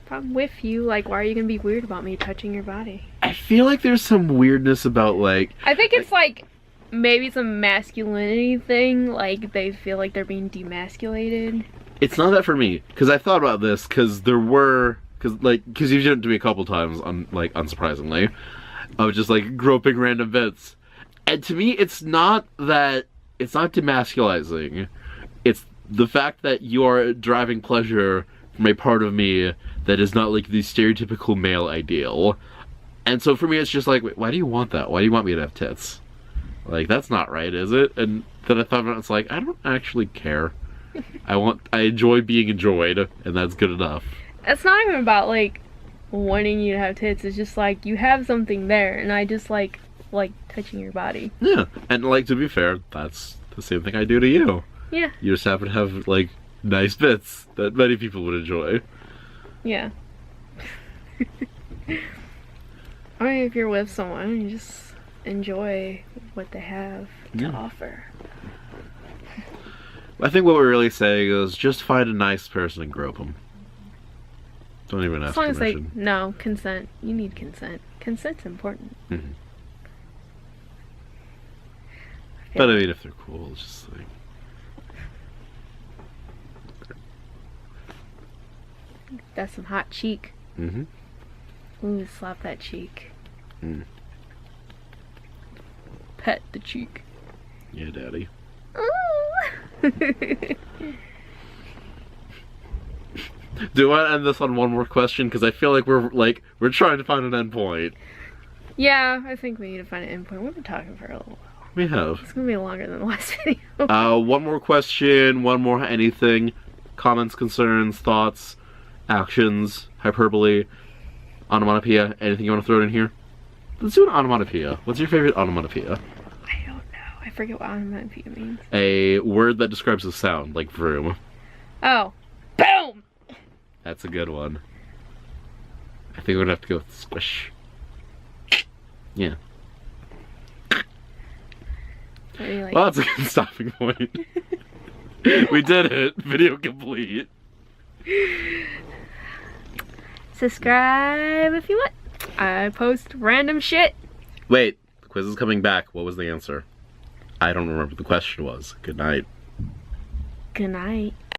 if I'm with you, like, why are you gonna be weird about me touching your body? I feel like there's some weirdness about, like... I think it's like, maybe it's a masculinity thing, like, they feel like they're being demasculated. It's not that for me, because I thought about this, because there were... Because you've done it to me a couple times, unsurprisingly, of just, like, groping random bits. And to me, it's not demasculizing. It's the fact that you are deriving pleasure from a part of me that is not, like, the stereotypical male ideal. And so for me, it's just like, wait, why do you want that? Why do you want me to have tits? Like, that's not right, is it? And then I thought about it, it's like, I don't actually care. I enjoy being enjoyed, and that's good enough. It's not even about, like, wanting you to have tits. It's just, like, you have something there, and I just, like, like touching your body. Yeah, and like, to be fair, that's the same thing I do to you. Yeah. You just happen to have like nice bits that many people would enjoy. Yeah. I mean, if you're with someone, you just enjoy what they have to offer. I think what we're really saying is just find a nice person and grope them. Don't even ask permission. As long as no, consent. You need consent. Consent's important. Mm-hmm. But I mean, if they're cool, it's just like... That's some hot cheek. Mm-hmm. Ooh, slap that cheek. Mm. Pet the cheek. Yeah, daddy. Do you want to end this on one more question? Because I feel like we're trying to find an end point. Yeah, I think we need to find an end point. We've been talking for a little while. We have. It's gonna be longer than the last video. One more question, one more anything. Comments, concerns, thoughts, actions, hyperbole, onomatopoeia, anything you want to throw in here? Let's do an onomatopoeia. What's your favorite onomatopoeia? I don't know. I forget what onomatopoeia means. A word that describes a sound, like vroom. Oh. Boom! That's a good one. I think we're gonna have to go with squish. Yeah. Like... Well, that's a good stopping point. We did it. Video complete. Subscribe if you want. I post random shit. Wait, the quiz is coming back. What was the answer? I don't remember what the question was. Good night. Good night.